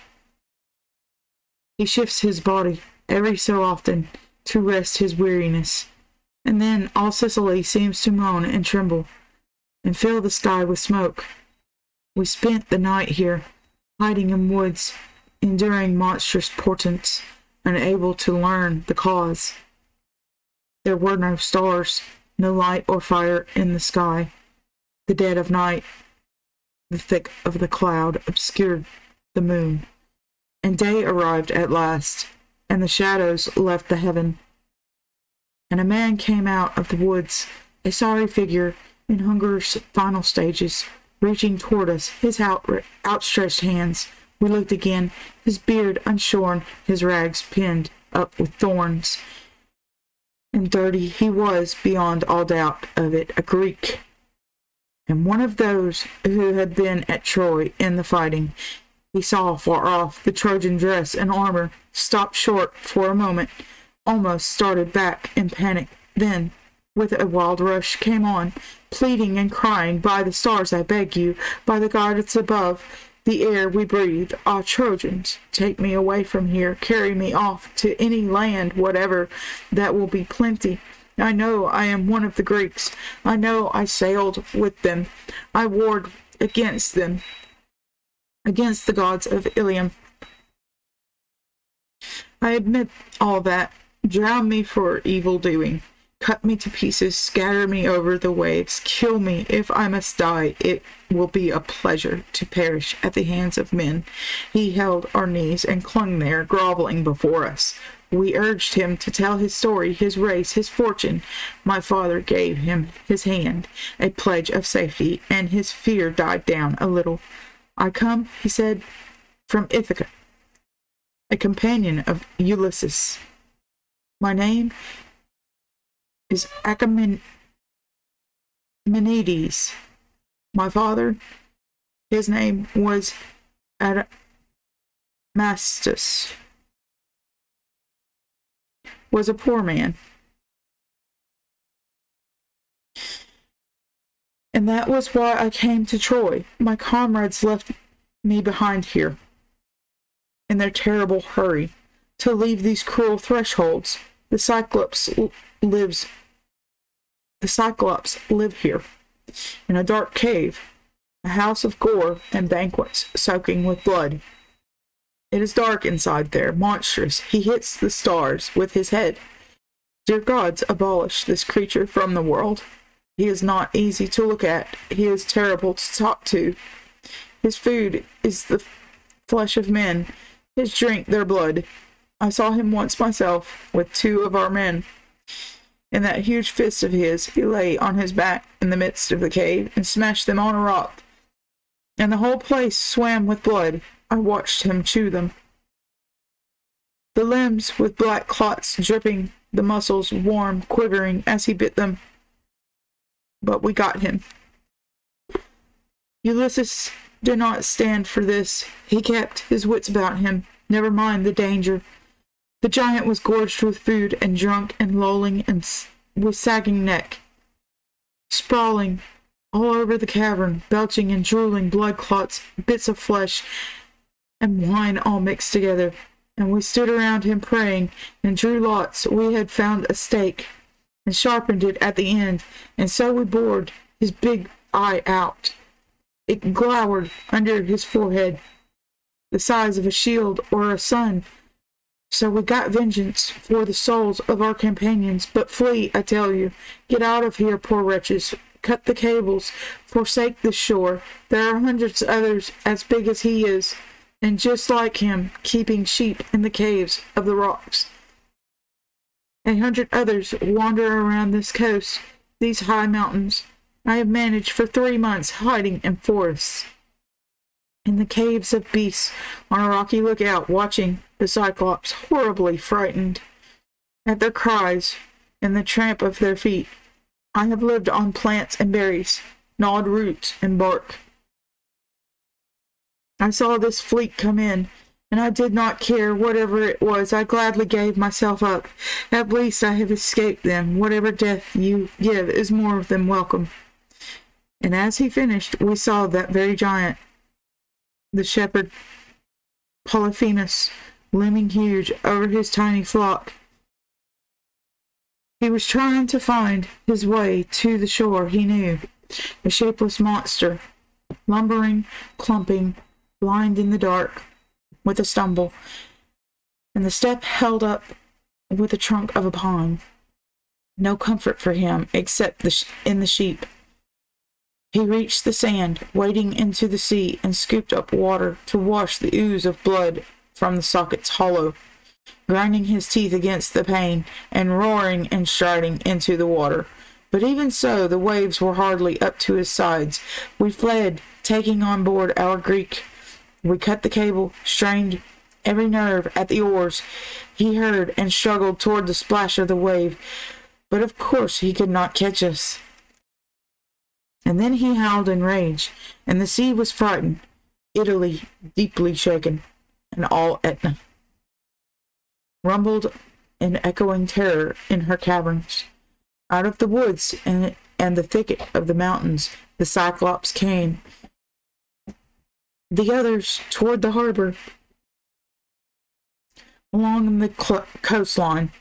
He shifts his body every so often to rest his weariness, and then all Sicily seems to moan and tremble, and fill the sky with smoke. We spent the night here, hiding in woods, enduring monstrous portents, unable to learn the cause. There were no stars, no light or fire in the sky. The dead of night, the thick of the cloud obscured the moon, and day arrived at last, and the shadows left the heaven. And a man came out of the woods, a sorry figure in hunger's final stages, reaching toward us, his outstretched hands. We looked again, his beard unshorn, his rags pinned up with thorns. And dirty he was, beyond all doubt of it, a Greek, and one of those who had been at Troy in the fighting. He saw far off the Trojan dress and armor, stopped short for a moment, almost started back in panic, then, with a wild rush, came on, pleading and crying, by the stars I beg you, by the gods above, the air we breathe, ah, Trojans, take me away from here, carry me off to any land whatever that will be plenty. I know I am one of the Greeks. I know I sailed with them. I warred against them, against the gods of Ilium. I admit all that. Drown me for evil doing. Cut me to pieces, scatter me over the waves, kill me if I must die. It will be a pleasure to perish at the hands of men. He held our knees and clung there, groveling before us. we urged him to tell his story, his race, his fortune. My father gave him his hand, a pledge of safety, and his fear died down a little. I come, he said, from Ithaca, a companion of Ulysses. My name is Achaemenides. My father, his name was Adamastus, was a poor man. And that was why I came to Troy. My comrades left me behind here, in their terrible hurry, to leave these cruel thresholds. The Cyclops live here, in a dark cave, a house of gore and banquets soaking with blood. It is dark inside there, monstrous. He hits the stars with his head. Dear gods, abolish this creature from the world. He is not easy to look at. He is terrible to talk to. His food is the flesh of men, his drink their blood. I saw him once myself with 2 of our men. In that huge fist of his, he lay on his back in the midst of the cave and smashed them on a rock, and the whole place swam with blood. I watched him chew them. The limbs with black clots dripping, the muscles warm, quivering as he bit them. But we got him. Ulysses did not stand for this. He kept his wits about him. Never mind the danger. The giant was gorged with food and drunk and lolling and with sagging neck, sprawling all over the cavern, belching and drooling blood clots, bits of flesh, and wine all mixed together. And we stood around him praying and drew lots. We had found a stake and sharpened it at the end, and so we bored his big eye out. It glowered under his forehead, the size of a shield or a sun. So we got vengeance for the souls of our companions. But flee, I tell you. Get out of here, poor wretches. Cut the cables. Forsake this shore. There are hundreds others as big as he is, and just like him, keeping sheep in the caves of the rocks. 100 others wander around this coast, these high mountains. I have managed for 3 months hiding in forests, in the caves of beasts, on a rocky lookout, watching the Cyclops, horribly frightened at their cries and the tramp of their feet. I have lived on plants and berries, gnawed roots and bark. I saw this fleet come in, and I did not care whatever it was. I gladly gave myself up. At least I have escaped them. Whatever death you give is more than welcome. And as he finished, we saw that very giant, the shepherd Polyphemus, looming huge over his tiny flock. He was trying to find his way to the shore, he knew. A shapeless monster, lumbering, clumping, blind in the dark, with a stumble, and the step held up with the trunk of a pine. No comfort for him except in the sheep. He reached the sand, wading into the sea, and scooped up water to wash the ooze of blood from the socket's hollow, grinding his teeth against the pain, and roaring and striding into the water. But even so, the waves were hardly up to his sides. We fled, taking on board our Greek. We cut the cable, strained every nerve at the oars. He heard and struggled toward the splash of the wave, but of course he could not catch us. And then he howled in rage, and the sea was frightened, Italy deeply shaken, and all Etna rumbled in echoing terror in her caverns. Out of the woods and the thicket of the mountains the Cyclops came, the others toward the harbor, along the coastline.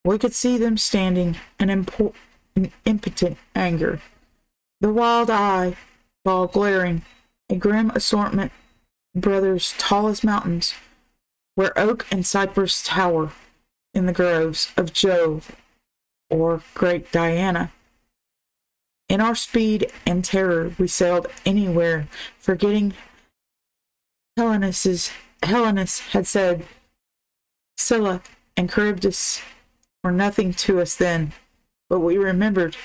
We could see them standing in impotent anger, the wild eye ball glaring, a grim assortment, brothers tall as mountains, where oak and cypress tower in the groves of Jove or great Diana. In our speed and terror we sailed anywhere, forgetting Helenus had said, Scylla and Charybdis were nothing to us then, but we remembered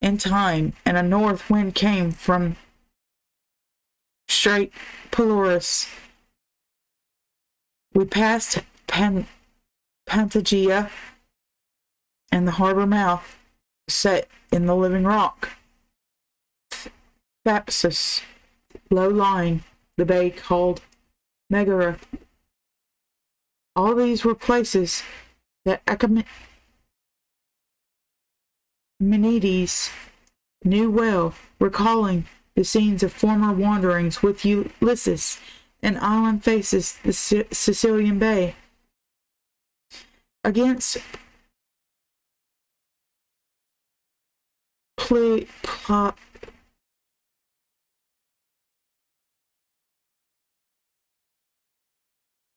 in time, and a north wind came from Strait Pelorus. We passed Pantagia and the harbor mouth set in the living rock. Thapsus, low-lying, the bay called Megara. All these were places that Achaemenides knew well, recalling the scenes of former wanderings with Ulysses. An island faces the Sicilian Bay. Against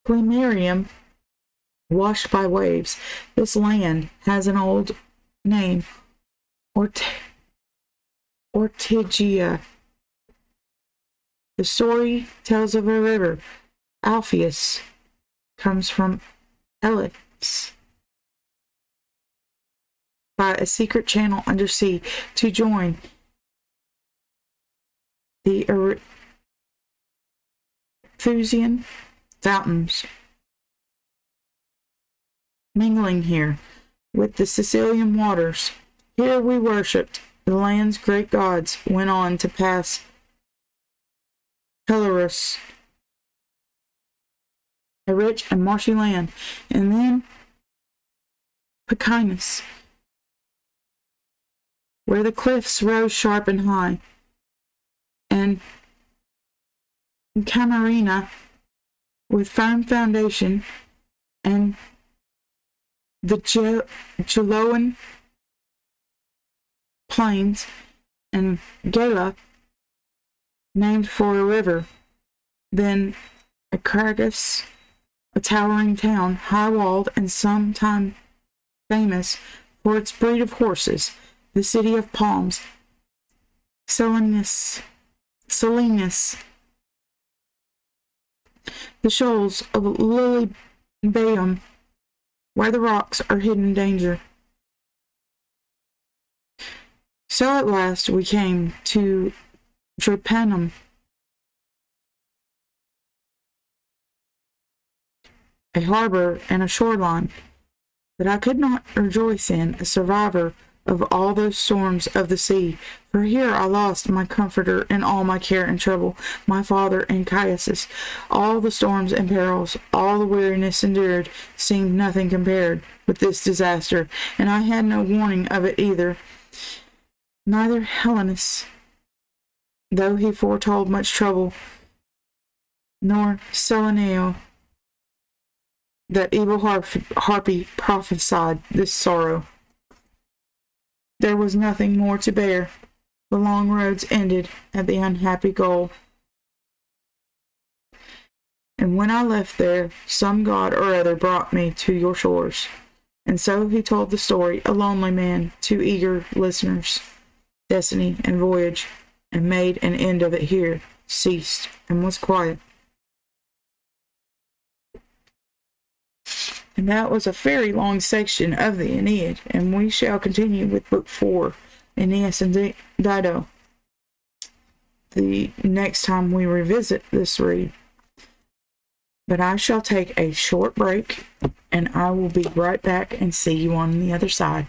Plumerium, washed by waves. This land has an old name, Ortygia. The story tells of a river. Alpheus comes from Elis by a secret channel undersea to join the Erythrasian fountains, mingling here with the Sicilian waters. Here we worshipped the land's great gods, went on to pass Pelorus, a rich and marshy land, and then Pechinus, where the cliffs rose sharp and high, and Camarina, with firm foundation, and the Chiloan plains, and Gela, named for a river, then Acragas, a towering town, high-walled and sometime famous for its breed of horses, the city of palms, Selinus, the shoals of Lilybaeum, where the rocks are hidden danger. So at last we came to Drepanum, a harbor and a shoreline that I could not rejoice in, a survivor of all those storms of the sea, for here I lost my comforter in all my care and trouble, my father Anchises. All the storms and perils, all the weariness endured, seemed nothing compared with this disaster, and I had no warning of it either. Neither Helenus, though he foretold much trouble, nor Selenio, that evil harpy, prophesied this sorrow. There was nothing more to bear. The long roads ended at the unhappy goal. And when I left there, some god or other brought me to your shores. And so he told the story, a lonely man, to eager listeners, destiny and voyage, and made an end of it here, ceased, and was quiet. And that was a very long section of the Aeneid, and we shall continue with Book 4, Aeneas and Dido, the next time we revisit this read. But I shall take a short break, and I will be right back and see you on the other side.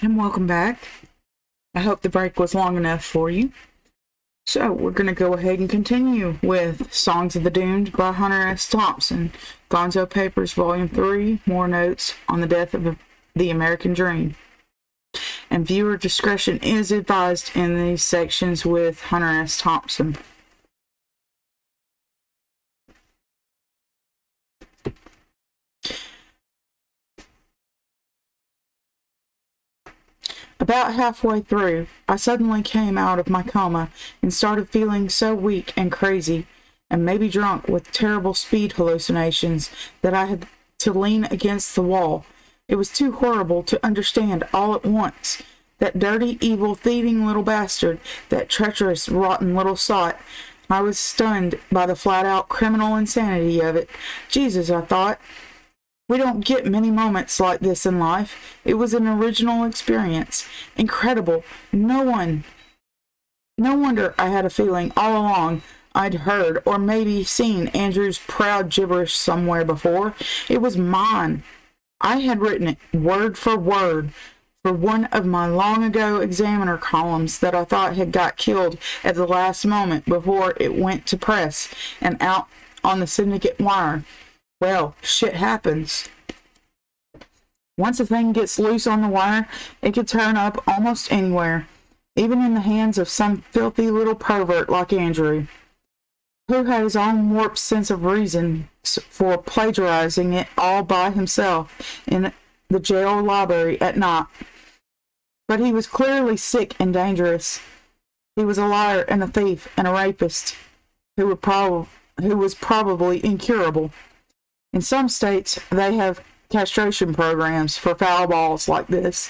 And welcome back. I hope the break was long enough for you. So we're going to go ahead and continue with Songs of the Doomed by Hunter S. Thompson, Gonzo Papers, Volume 3, More Notes on the Death of the American Dream. And viewer discretion is advised in these sections with Hunter S. Thompson. About halfway through, I suddenly came out of my coma and started feeling so weak and crazy, and maybe drunk with terrible speed hallucinations, that I had to lean against the wall. It was too horrible to understand all at once. That dirty, evil, thieving little bastard, that treacherous, rotten little sot. I was stunned by the flat-out criminal insanity of it. Jesus, I thought. We don't get many moments like this in life. It was an original experience. Incredible. No wonder I had a feeling all along I'd heard or maybe seen Andrew's proud gibberish somewhere before. It was mine. I had written it word for word for one of my long ago Examiner columns that I thought had got killed at the last moment before it went to press and out on the syndicate wire. Well, shit happens. Once a thing gets loose on the wire, it can turn up almost anywhere, even in the hands of some filthy little pervert like Andrew, who had his own warped sense of reason for plagiarizing it all by himself in the jail library at night. But he was clearly sick and dangerous. He was a liar and a thief and a rapist who was probably incurable. In some states, they have castration programs for foul balls like this.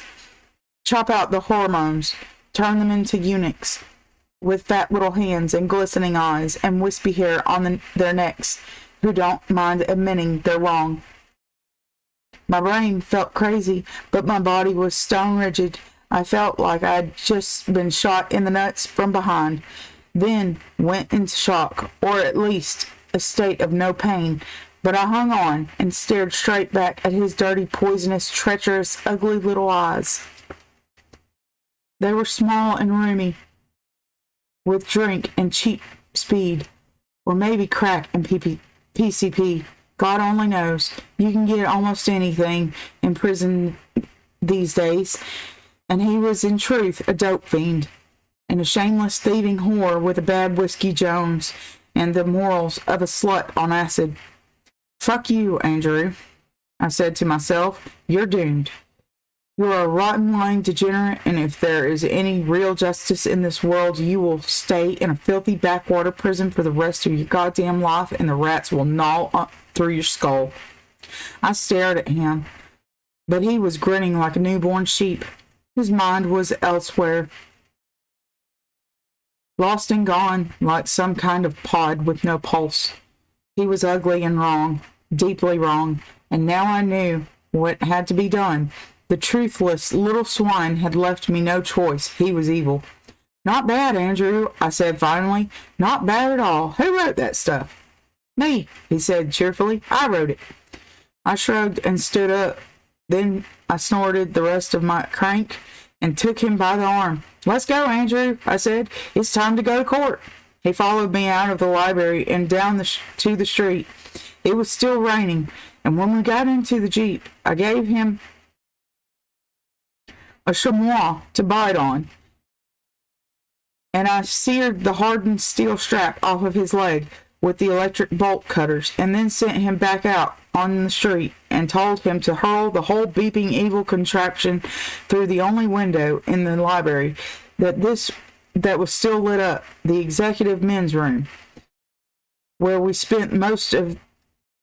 Chop out the hormones, turn them into eunuchs with fat little hands and glistening eyes and wispy hair on their necks, who don't mind admitting they're wrong. My brain felt crazy, but my body was stone rigid. I felt like I'd just been shot in the nuts from behind, then went into shock, or at least a state of no pain. But I hung on and stared straight back at his dirty, poisonous, treacherous, ugly little eyes. They were small and roomy, with drink and cheap speed, or maybe crack and PCP God only knows. You can get almost anything in prison these days. And he was in truth a dope fiend, and a shameless thieving whore with a bad whiskey Jones and the morals of a slut on acid. Fuck you, Andrew, I said to myself. You're doomed. You're a rotten lying degenerate, and if there is any real justice in this world, you will stay in a filthy backwater prison for the rest of your goddamn life, and the rats will gnaw through your skull. I stared at him, but he was grinning like a newborn sheep. His mind was elsewhere, lost and gone like some kind of pod with no pulse. He was ugly and wrong, deeply wrong, and now I knew what had to be done. The truthless little swine had left me no choice. He was evil. Not bad, Andrew, I said finally. Not bad at all. Who wrote that stuff? Me, he said cheerfully. I wrote it. I shrugged and stood up. Then I snorted the rest of my crank and took him by the arm. Let's go, Andrew, I said. It's time to go to court. He followed me out of the library and down to the street. It was still raining, and when we got into the Jeep, I gave him a chamois to bite on, and I seared the hardened steel strap off of his leg with the electric bolt cutters, and then sent him back out on the street and told him to hurl the whole beeping evil contraption through the only window in the library that was still lit up, the executive men's room, where we spent most of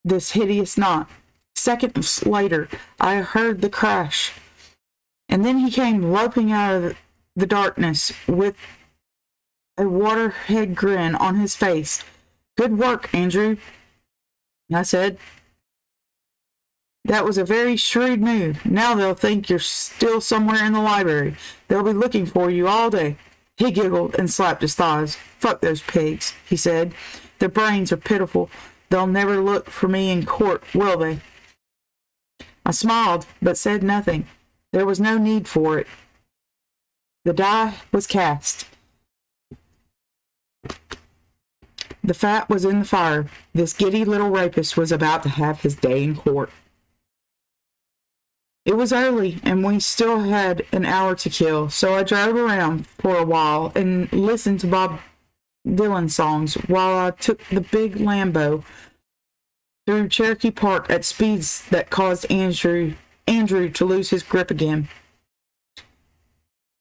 this hideous night. Seconds later, I heard the crash, and then he came loping out of the darkness with a waterhead grin on his face. Good work, Andrew, I said. That was a very shrewd move. Now they'll think you're still somewhere in the library. They'll be looking for you all day. He giggled and slapped his thighs. Fuck those pigs, he said. Their brains are pitiful. They'll never look for me in court, will they? I smiled, but said nothing. There was no need for it. The die was cast. The fat was in the fire. This giddy little rapist was about to have his day in court. It was early, and we still had an hour to kill, so I drove around for a while and listened to Bob Dylan songs while I took the big Lambo through Cherokee Park at speeds that caused Andrew to lose his grip again.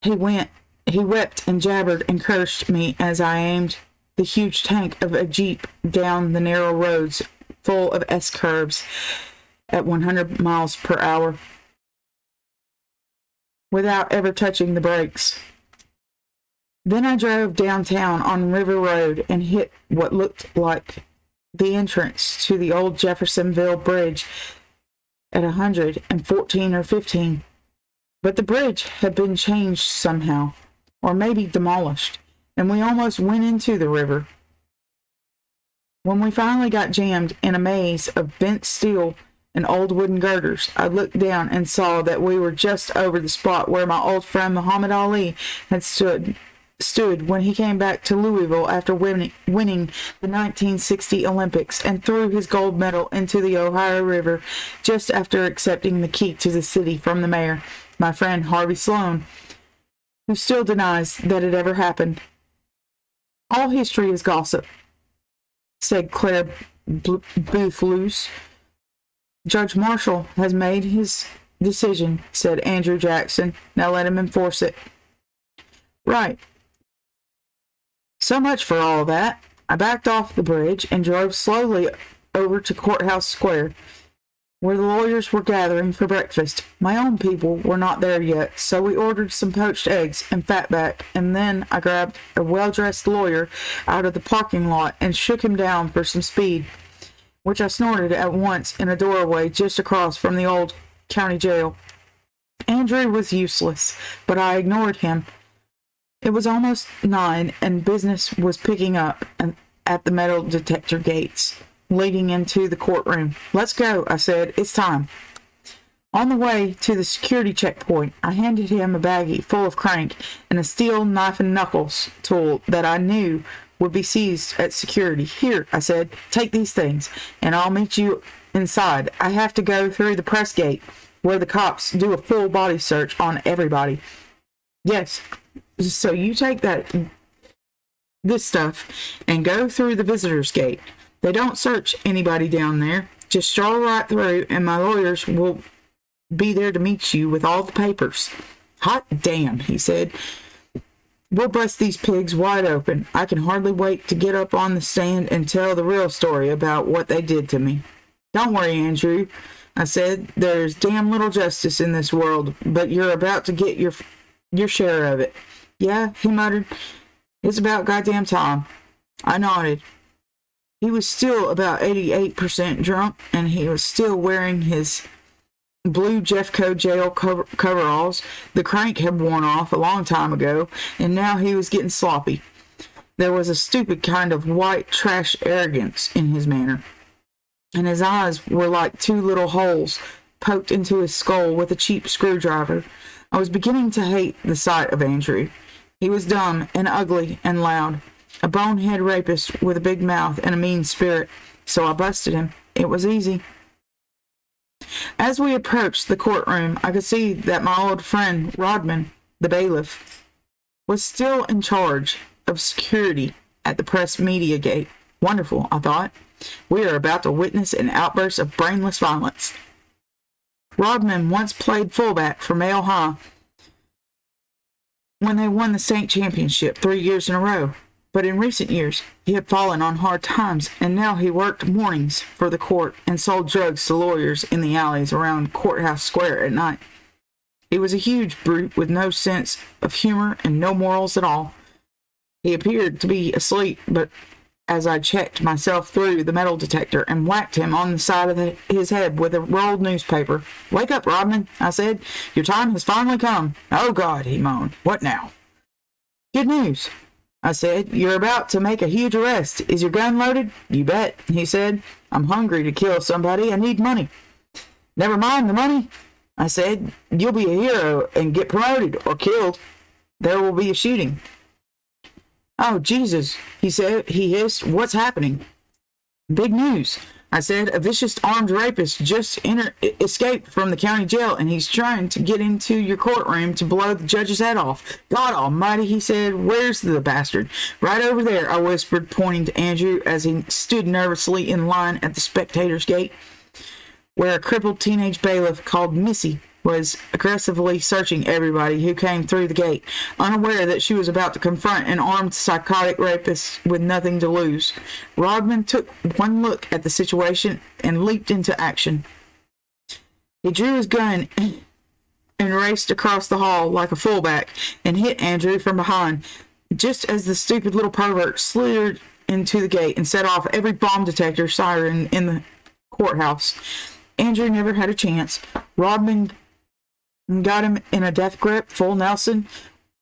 He wept and jabbered and cursed me as I aimed the huge tank of a Jeep down the narrow roads full of S-curves at 100 miles per hour without ever touching the brakes. Then I drove downtown on River Road and hit what looked like the entrance to the old Jeffersonville Bridge at 114 or 15. But the bridge had been changed somehow, or maybe demolished, and we almost went into the river. When we finally got jammed in a maze of bent steel and old wooden girders, I looked down and saw that we were just over the spot where my old friend Muhammad Ali had stood when he came back to Louisville after winning the 1960 Olympics and threw his gold medal into the Ohio River just after accepting the key to the city from the mayor, my friend Harvey Sloan, who still denies that it ever happened. All history is gossip, said Claire Boothloose. Judge Marshall has made his decision, said Andrew Jackson. Now let him enforce it. Right. So much for all that. I backed off the bridge and drove slowly over to Courthouse Square, where the lawyers were gathering for breakfast. My own people were not there yet, so we ordered some poached eggs and fatback, and then I grabbed a well-dressed lawyer out of the parking lot and shook him down for some speed, which I snorted at once in a doorway just across from the old county jail. Andrew was useless, but I ignored him. It was almost 9, and business was picking up at the metal detector gates leading into the courtroom. Let's go, I said. It's time. On the way to the security checkpoint, I handed him a baggie full of crank and a steel knife and knuckles tool that I knew would be seized at security. Here, I said, take these things, and I'll meet you inside. I have to go through the press gate where the cops do a full body search on everybody. Yes, so you take this stuff and go through the visitor's gate. They don't search anybody down there. Just stroll right through, and my lawyers will be there to meet you with all the papers. Hot damn, he said. We'll bust these pigs wide open. I can hardly wait to get up on the stand and tell the real story about what they did to me. Don't worry, Andrew, I said. There's damn little justice in this world, but you're about to get your share of it. Yeah, he muttered. It's about goddamn time. I nodded. He was still about 88% drunk, and he was still wearing his blue Jeffco jail coveralls. The crank had worn off a long time ago, and now he was getting sloppy. There was a stupid kind of white trash arrogance in his manner, and his eyes were like two little holes poked into his skull with a cheap screwdriver. I was beginning to hate the sight of Andrew. He was dumb and ugly and loud, a bonehead rapist with a big mouth and a mean spirit, so I busted him. It was easy. As we approached the courtroom, I could see that my old friend Rodman, the bailiff, was still in charge of security at the press media gate. Wonderful, I thought. We are about to witness an outburst of brainless violence. Rodman once played fullback for Male High when they won the state championship 3 years in a row. But in recent years, he had fallen on hard times, and now he worked mornings for the court and sold drugs to lawyers in the alleys around Courthouse Square at night. He was a huge brute with no sense of humor and no morals at all. He appeared to be asleep, but as I checked myself through the metal detector and whacked him on the side of his head with a rolled newspaper. "Wake up, Rodman," I said. "Your time has finally come." "Oh, God," he moaned. "What now?" "Good news," I said. "You're about to make a huge arrest. Is your gun loaded?" "You bet," he said. "I'm hungry to kill somebody. I need money." "Never mind the money," I said. "You'll be a hero and get promoted or killed. There will be a shooting." "Oh, Jesus," he said. He hissed. "What's happening?" "Big news," I said. "A vicious armed rapist just escaped from the county jail, and he's trying to get into your courtroom to blow the judge's head off." "God almighty," he said. "Where's the bastard?" "Right over there," I whispered, pointing to Andrew as he stood nervously in line at the spectators' gate, where a crippled teenage bailiff called Missy was aggressively searching everybody who came through the gate, unaware that she was about to confront an armed psychotic rapist with nothing to lose. Rodman took one look at the situation and leaped into action. He drew his gun and raced across the hall like a fullback and hit Andrew from behind, just as the stupid little pervert slithered into the gate and set off every bomb detector siren in the courthouse. Andrew never had a chance. Rodman got him in a death grip, full Nelson,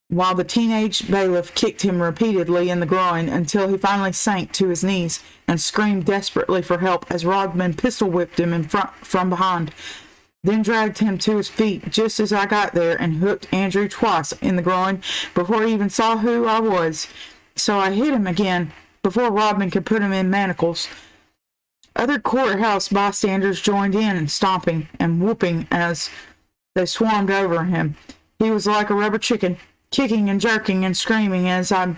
while the teenage bailiff kicked him repeatedly in the groin until he finally sank to his knees and screamed desperately for help as Rodman pistol-whipped him in front from behind, then dragged him to his feet just as I got there and hooked Andrew twice in the groin before he even saw who I was. So I hit him again before Rodman could put him in manacles. Other courthouse bystanders joined in, stomping and whooping as they swarmed over him. He was like a rubber chicken, kicking and jerking and screaming as I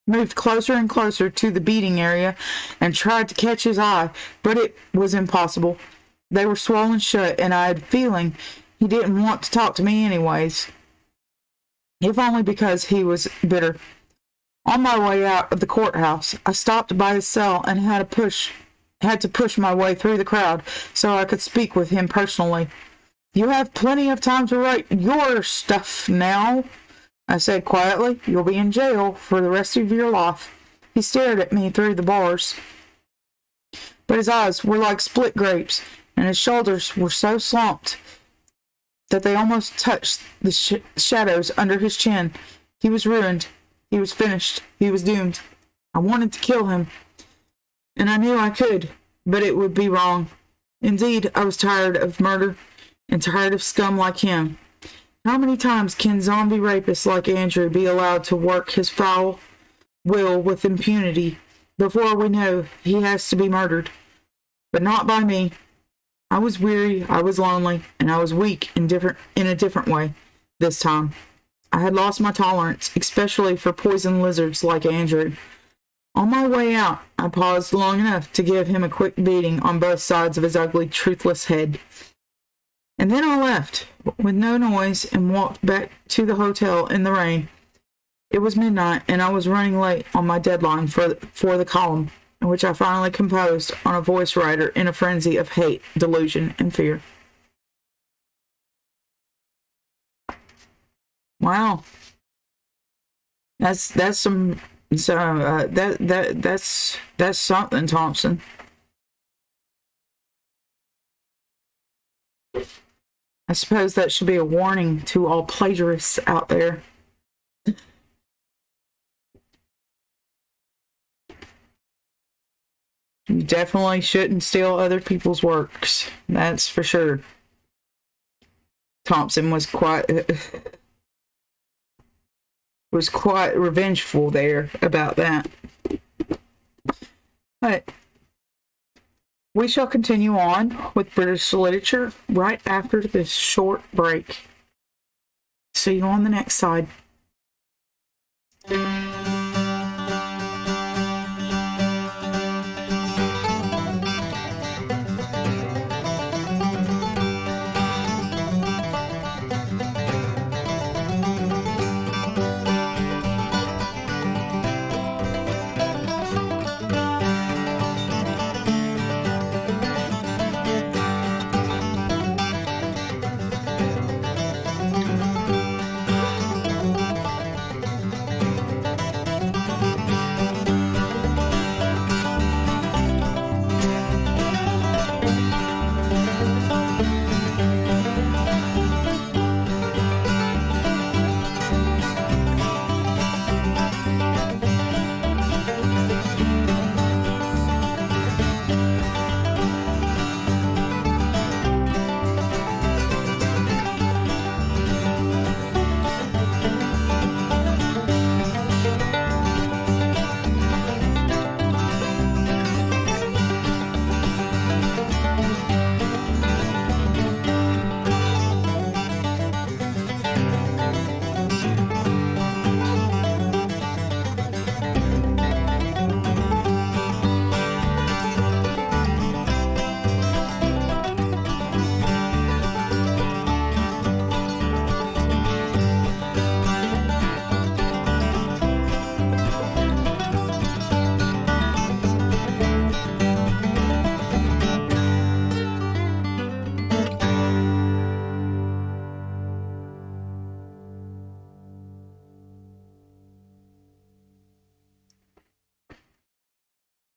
moved closer and closer to the beating area and tried to catch his eye, but it was impossible. They were swollen shut, and I had a feeling he didn't want to talk to me anyways, if only because he was bitter. On my way out of the courthouse, I stopped by his cell and had to push my way through the crowd so I could speak with him personally. "You have plenty of time to write your stuff now," I said quietly. "You'll be in jail for the rest of your life." He stared at me through the bars, but his eyes were like split grapes, and his shoulders were so slumped that they almost touched the shadows under his chin. He was ruined. He was finished. He was doomed. I wanted to kill him, and I knew I could, but it would be wrong. Indeed, I was tired of murder and tired of scum like him. How many times can zombie rapists like Andrew be allowed to work his foul will with impunity before we know he has to be murdered? But not by me. I was weary, I was lonely, and I was weak in a different way this time. I had lost my tolerance, especially for poison lizards like Andrew. On my way out, I paused long enough to give him a quick beating on both sides of his ugly, truthless head. And then I left, with no noise, and walked back to the hotel in the rain. It was midnight, and I was running late on my deadline for the column, which I finally composed on a voice writer in a frenzy of hate, delusion, and fear. Wow. That's something, Thompson. I suppose that should be a warning to all plagiarists out there. You definitely shouldn't steal other people's works. That's for sure. Thompson was quite revengeful there about that. But we shall continue on with British literature right after this short break. See you on the next side.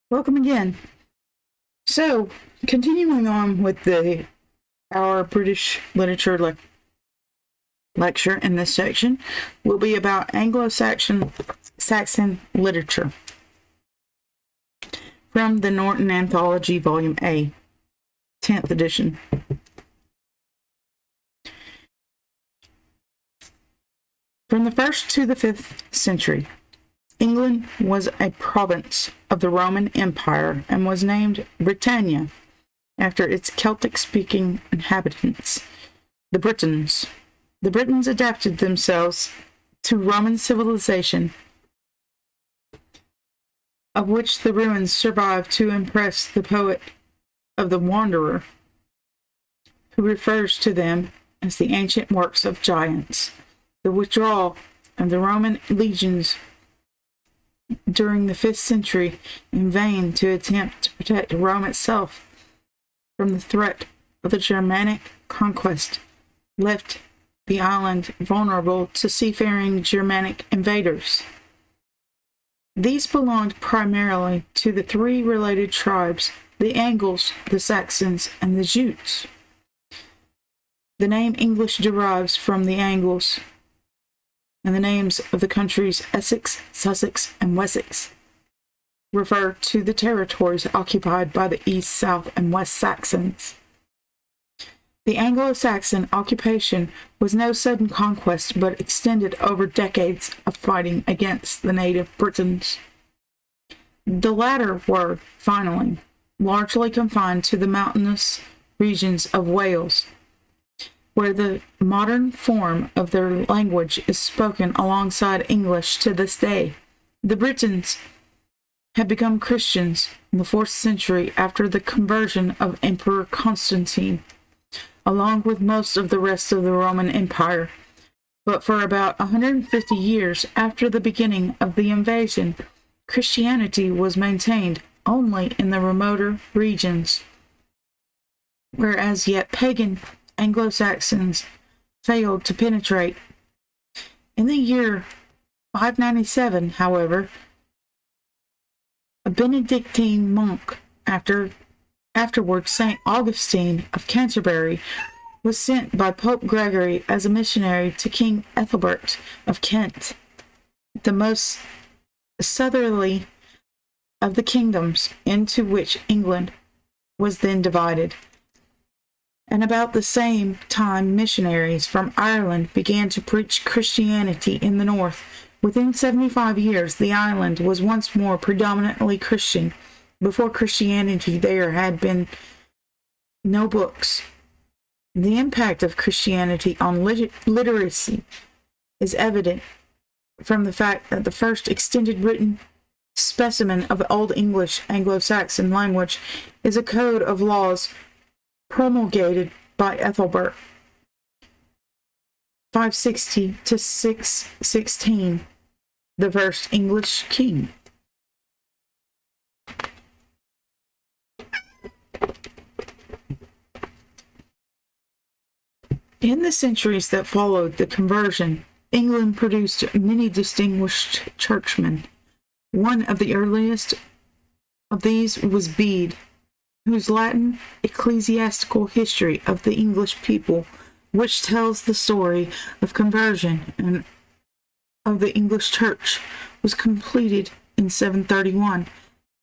Welcome again. So, continuing on with our British literature lecture in this section will be about Anglo-Saxon literature from the Norton Anthology, Volume A, 10th edition. From the 1st to the 5th century, England was a province of the Roman Empire and was named Britannia after its Celtic-speaking inhabitants, the Britons. The Britons adapted themselves to Roman civilization, of which the ruins survive to impress the poet of The Wanderer, who refers to them as the ancient works of giants. The withdrawal of the Roman legions during the 5th century in vain to attempt to protect Rome itself from the threat of the Germanic conquest left the island vulnerable to seafaring Germanic invaders. These belonged primarily to the three related tribes, the Angles, the Saxons, and the Jutes. The name English derives from the Angles, and the names of the countries Essex, Sussex, and Wessex refer to the territories occupied by the East, South, and West Saxons. The Anglo-Saxon occupation was no sudden conquest, but extended over decades of fighting against the native Britons. The latter were, finally, largely confined to the mountainous regions of Wales, where the modern form of their language is spoken alongside English to this day. The Britons had become Christians in the 4th century after the conversion of Emperor Constantine, along with most of the rest of the Roman Empire. But for about 150 years after the beginning of the invasion, Christianity was maintained only in the remoter regions, where as yet pagan Anglo-Saxons failed to penetrate. In the year 597, however, a Benedictine monk, afterward St. Augustine of Canterbury, was sent by Pope Gregory as a missionary to King Ethelbert of Kent, the most southerly of the kingdoms into which England was then divided. And about the same time, missionaries from Ireland began to preach Christianity in the north. Within 75 years, the island was once more predominantly Christian. Before Christianity, there had been no books. The impact of Christianity on literacy is evident from the fact that the first extended written specimen of Old English Anglo-Saxon language is a code of laws promulgated by Ethelbert, 560 to 616, the first English king. In the centuries that followed the conversion, England produced many distinguished churchmen. One of the earliest of these was Bede, whose Latin ecclesiastical history of the English people, which tells the story of conversion and of the English church, was completed in 731.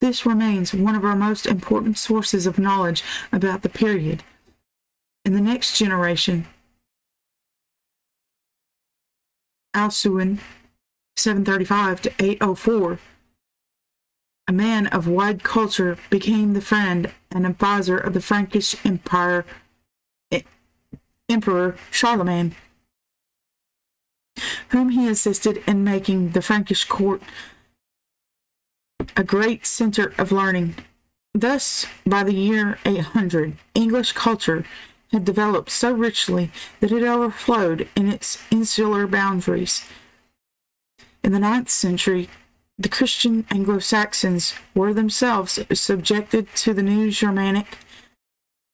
This remains one of our most important sources of knowledge about the period. In the next generation, Alcuin, 735 to 804, a man of wide culture, became the friend and advisor of the Frankish Emperor Charlemagne, whom he assisted in making the Frankish court a great center of learning. Thus, by the year 800, English culture had developed so richly that it overflowed in its insular boundaries. In the 9th century, the Christian Anglo-Saxons were themselves subjected to the new Germanic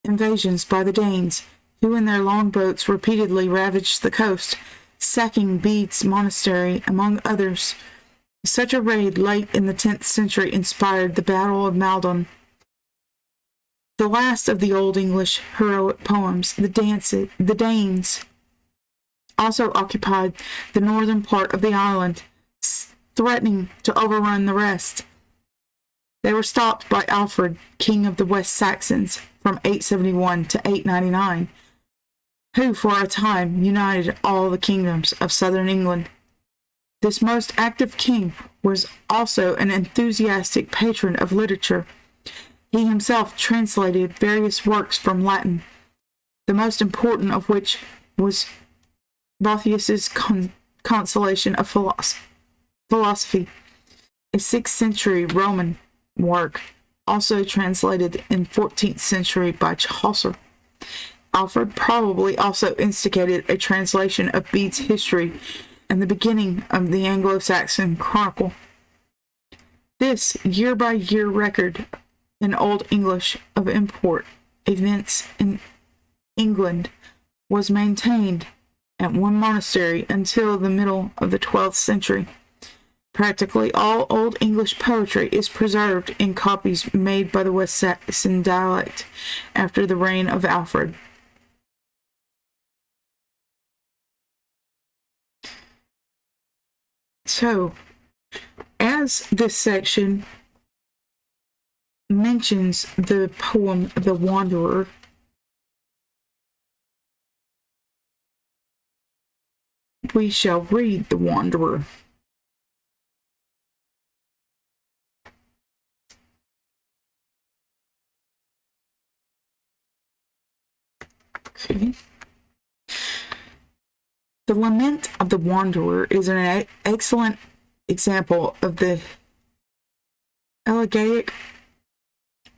invasions by the Danes, who in their longboats repeatedly ravaged the coast, sacking Bede's monastery, among others. Such a raid late in the 10th century inspired the Battle of Maldon, the last of the Old English heroic poems. The Danes also occupied the northern part of the island, threatening to overrun the rest. They were stopped by Alfred, king of the West Saxons, from 871 to 899, who for a time united all the kingdoms of southern England. This most active king was also an enthusiastic patron of literature. He himself translated various works from Latin, the most important of which was Boethius's Consolation of Philosophy, a 6th century Roman work, also translated in 14th century by Chaucer. Alfred probably also instigated a translation of Bede's history and the beginning of the Anglo-Saxon Chronicle. This year-by-year record in Old English of import events in England was maintained at one monastery until the middle of the 12th century. Practically all Old English poetry is preserved in copies made by the West Saxon dialect after the reign of Alfred. So, as this section mentions the poem The Wanderer, we shall read The Wanderer. Okay. The Lament of the Wanderer is an excellent example of the elegiac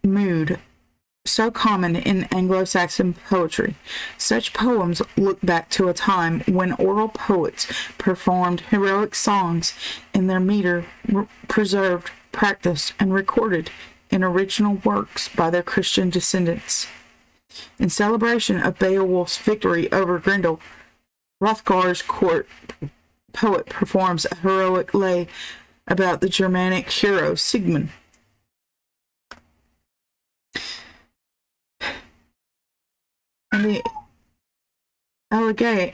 mood so common in Anglo-Saxon poetry. Such poems look back to a time when oral poets performed heroic songs in their meter preserved, practiced, and recorded in original works by their Christian descendants. In celebration of Beowulf's victory over Grendel, Hrothgar's court poet performs a heroic lay about the Germanic hero Sigmund. And the elegiac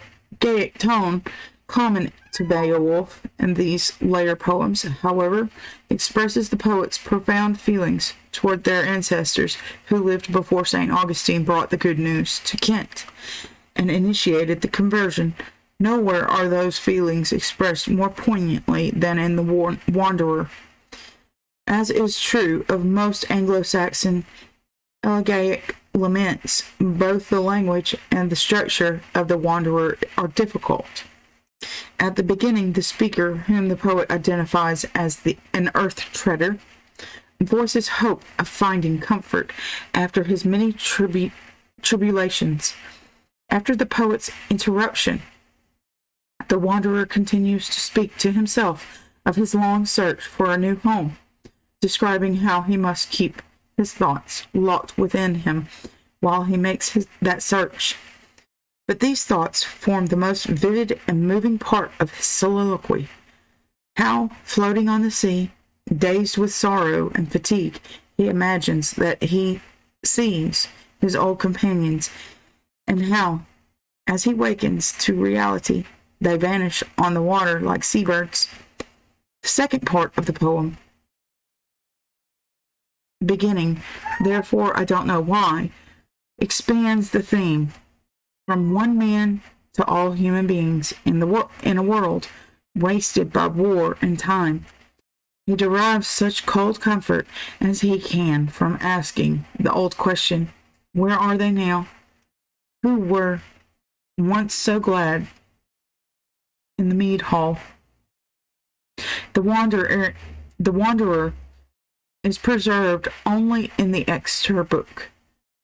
tone common to Beowulf in these later poems, however, expresses the poet's profound feelings toward their ancestors who lived before St. Augustine brought the good news to Kent and initiated the conversion. Nowhere are those feelings expressed more poignantly than in the Wanderer. As is true of most Anglo-Saxon elegiac laments, both the language and the structure of the Wanderer are difficult. At the beginning, the speaker, whom the poet identifies as an earth treader, voices hope of finding comfort after his many tribulations. After the poet's interruption, the Wanderer continues to speak to himself of his long search for a new home, describing how he must keep his thoughts locked within him while he makes that search. But these thoughts form the most vivid and moving part of his soliloquy. How, floating on the sea, dazed with sorrow and fatigue, he imagines that he sees his old companions, and how, as he wakens to reality, they vanish on the water like seabirds. The second part of the poem, beginning, "Therefore I don't know why," expands the theme from one man to all human beings in a world wasted by war and time. He derives such cold comfort as he can from asking the old question, where are they now, who were once so glad in the mead hall? The Wanderer is preserved only in the Exeter Book,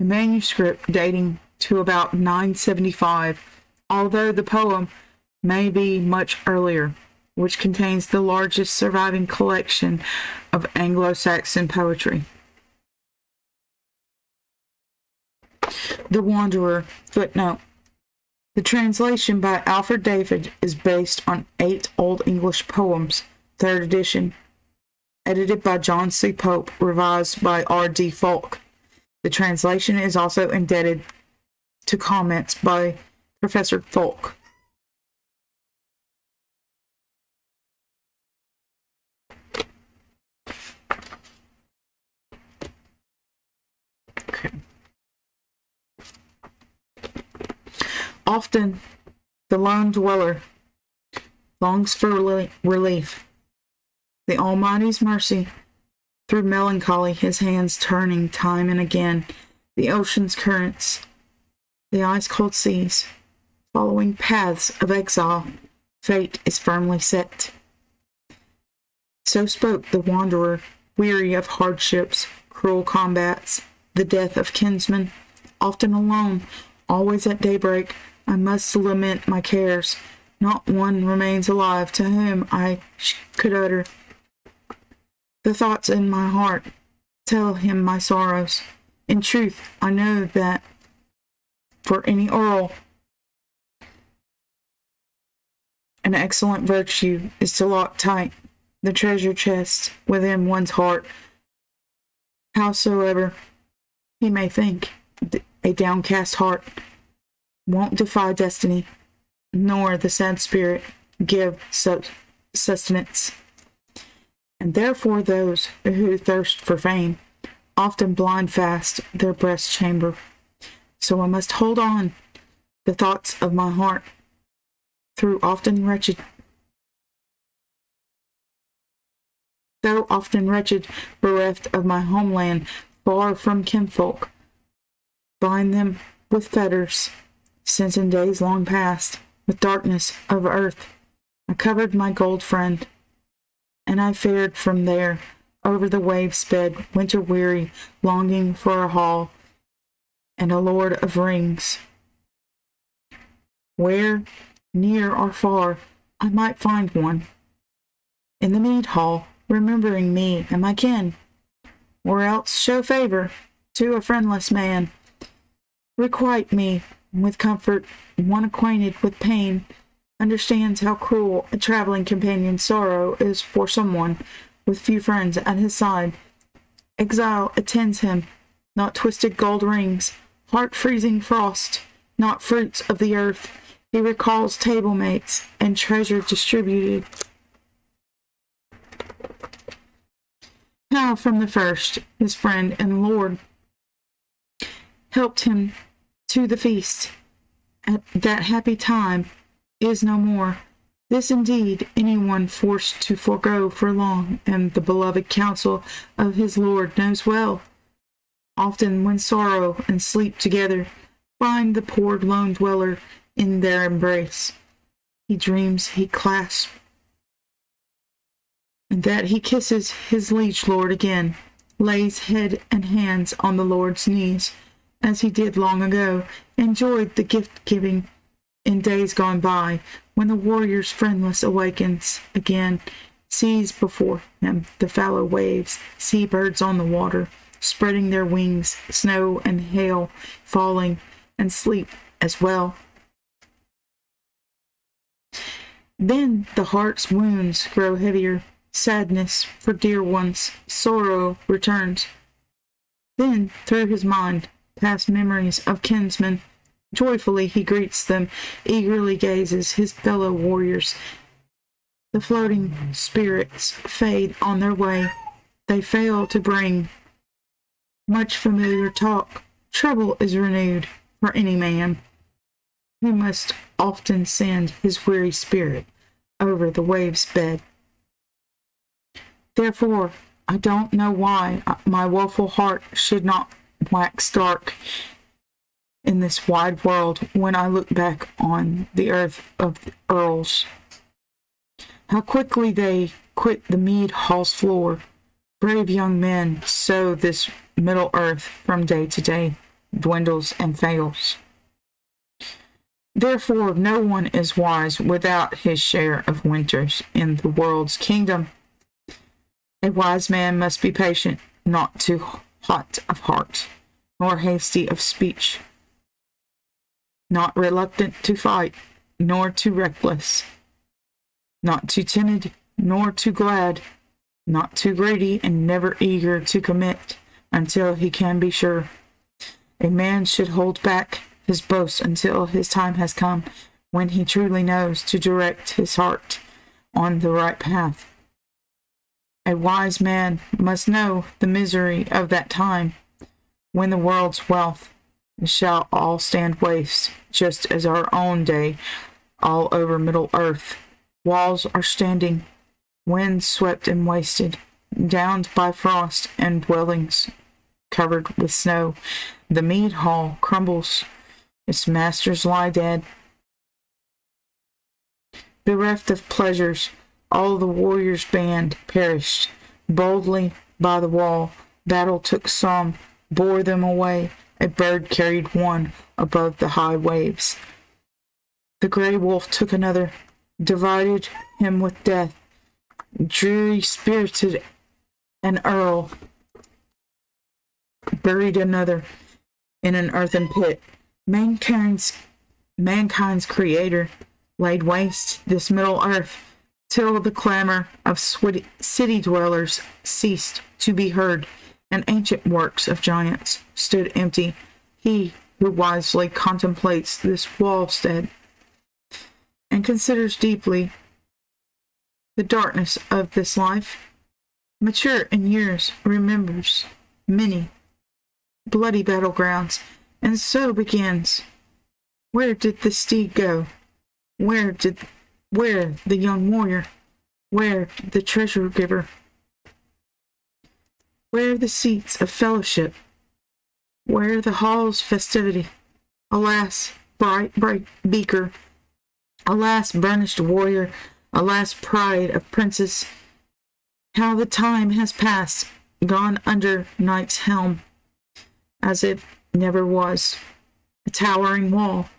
a manuscript dating to about 975, although the poem may be much earlier, which contains the largest surviving collection of Anglo-Saxon poetry. The Wanderer, footnote. The translation by Alfred David is based on 8 Old English poems, 3rd edition, edited by John C. Pope, revised by R.D. Falk. The translation is also indebted to comments by Professor Falk. Okay. Often, the lone dweller longs for relief. The Almighty's mercy, through melancholy, his hands turning time and again, the ocean's currents, the ice-cold seas, following paths of exile, fate is firmly set. So spoke the Wanderer, weary of hardships, cruel combats, the death of kinsmen, often alone, always at daybreak, I must lament my cares. Not one remains alive to whom I could utter the thoughts in my heart, tell him my sorrows. In truth, I know that for any earl, an excellent virtue is to lock tight the treasure chest within one's heart. Howsoever he may think, a downcast heart won't defy destiny, nor the sad spirit give sustenance. And therefore those who thirst for fame often blind fast their breast chamber. So I must hold on the thoughts of my heart though often wretched, bereft of my homeland, far from kinfolk, bind them with fetters since in days long past, with darkness of earth, I covered my gold friend, and I fared from there over the wave sped, winter weary, longing for a hall and a lord of rings, where, near or far, I might find one. In the mead hall, remembering me and my kin, or else show favor to a friendless man. Requite me with comfort, one acquainted with pain understands how cruel a traveling companion's sorrow is for someone with few friends at his side. Exile attends him, not twisted gold rings, heart-freezing frost, not fruits of the earth. He recalls table mates and treasure distributed. How from the first his friend and lord helped him to the feast. At that happy time is no more. This indeed anyone forced to forego for long, and the beloved counsel of his Lord knows well. Often when sorrow and sleep together find the poor lone dweller in their embrace, he dreams he clasps, and that he kisses his liege lord again, lays head and hands on the Lord's knees, as he did long ago, enjoyed the gift-giving in days gone by, when the warrior's friendless awakens again, sees before him the fallow waves, sea-birds on the water, spreading their wings, snow and hail falling, and sleep as well. Then the heart's wounds grow heavier, sadness for dear ones, sorrow returns. Then through his mind pass memories of kinsmen. Joyfully he greets them, eagerly gazes his fellow warriors. The floating spirits fade on their way. They fail to bring much familiar talk. Trouble is renewed for any man who must often send his weary spirit over the wave's bed. Therefore, I don't know why my woeful heart should not wax dark in this wide world when I look back on the earth of the earls. How quickly they quit the mead hall's floor. Brave young men sow this middle earth from day to day, dwindles and fails. Therefore no one is wise without his share of winters in the world's kingdom. A wise man must be patient, not too hot of heart, nor hasty of speech, not reluctant to fight, nor too reckless, not too timid, nor too glad, not too greedy, and never eager to commit until he can be sure. A man should hold back his boast until his time has come, when he truly knows to direct his heart on the right path. A wise man must know the misery of that time, when the world's wealth shall all stand waste, just as our own day all over Middle Earth. Walls are standing, winds swept and wasted, downed by frost, and dwellings covered with snow. The mead hall crumbles, its masters lie dead. Bereft of pleasures, all the warriors' band perished. Boldly by the wall, battle took some, bore them away. A bird carried one above the high waves. The grey wolf took another, divided him with death. Dreary spirited an earl buried another in an earthen pit. Mankind's creator laid waste this middle earth, till the clamor of city dwellers ceased to be heard, and ancient works of giants stood empty. He who wisely contemplates this wallstead and considers deeply the darkness of this life, mature in years, remembers many bloody battlegrounds, and so begins. Where did the steed go? Where the young warrior? Where the treasure giver? Where the seats of fellowship? Where the hall's festivity? Alas, bright beaker. Alas, burnished warrior, alas, pride of princes, how the time has passed, gone under night's helm, as it never was. A towering wall,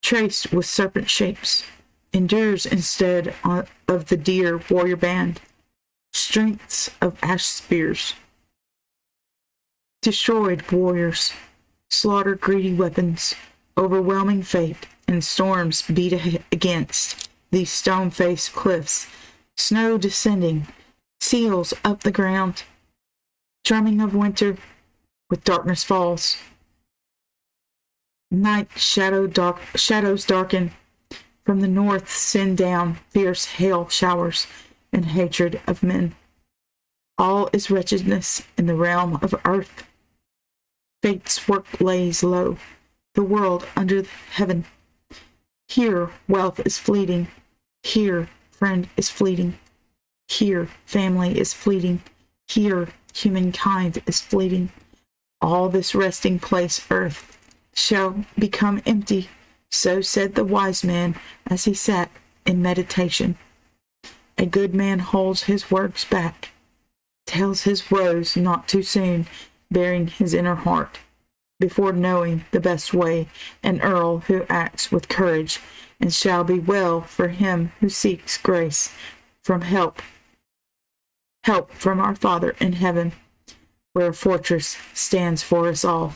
traced with serpent shapes, endures instead of the dear warrior band, strengths of ash spears. Destroyed warriors, slaughter greedy weapons, overwhelming fate, and storms beat against these stone-faced cliffs, snow descending, seals up the ground, drumming of winter with darkness falls. Night shadows darken, from the north send down fierce hail showers and hatred of men. All is wretchedness in the realm of earth. Fate's work lays low, the world under heaven. Here wealth is fleeting, here friend is fleeting, here family is fleeting, here humankind is fleeting. All this resting place, earth, shall become empty, so said the wise man as he sat in meditation. A good man holds his words back, tells his woes not too soon, bearing his inner heart, before knowing the best way, an earl who acts with courage, and shall be well for him who seeks grace from help from our Father in heaven, where a fortress stands for us all.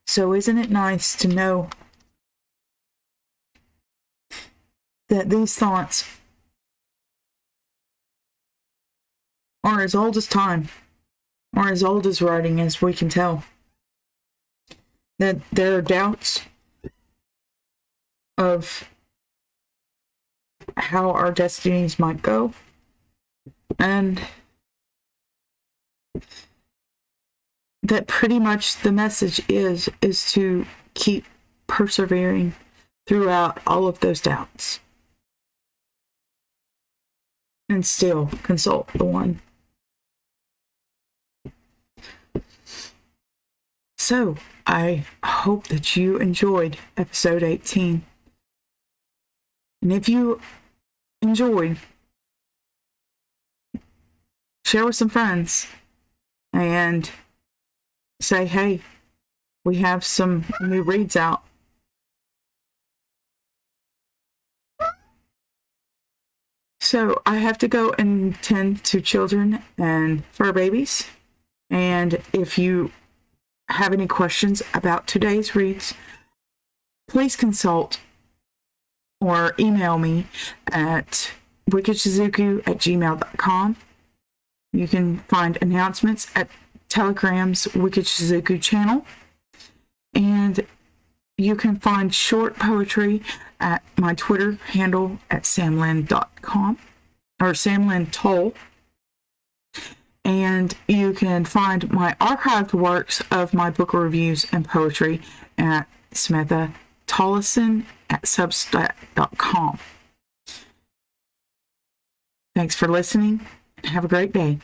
So isn't it nice to know that these thoughts are as old as time, or as old as writing, as we can tell? That there are doubts of how our destinies might go, and that pretty much the message is to keep persevering throughout all of those doubts, and still consult the one. So, I hope that you enjoyed episode 18. And if you enjoyed, share with some friends and say, hey, we have some new reads out. So I have to go and tend to children and fur babies. And if you have any questions about today's reads, please consult or email me at wickedshizuku@gmail.com. You can find announcements at Telegram's Wicked Shizuku channel, and you can find short poetry at my Twitter handle at samlin.com or samlintoll. And you can find my archived works of my book reviews and poetry at Samantha Tollison at substack.com. Thanks for listening, and have a great day.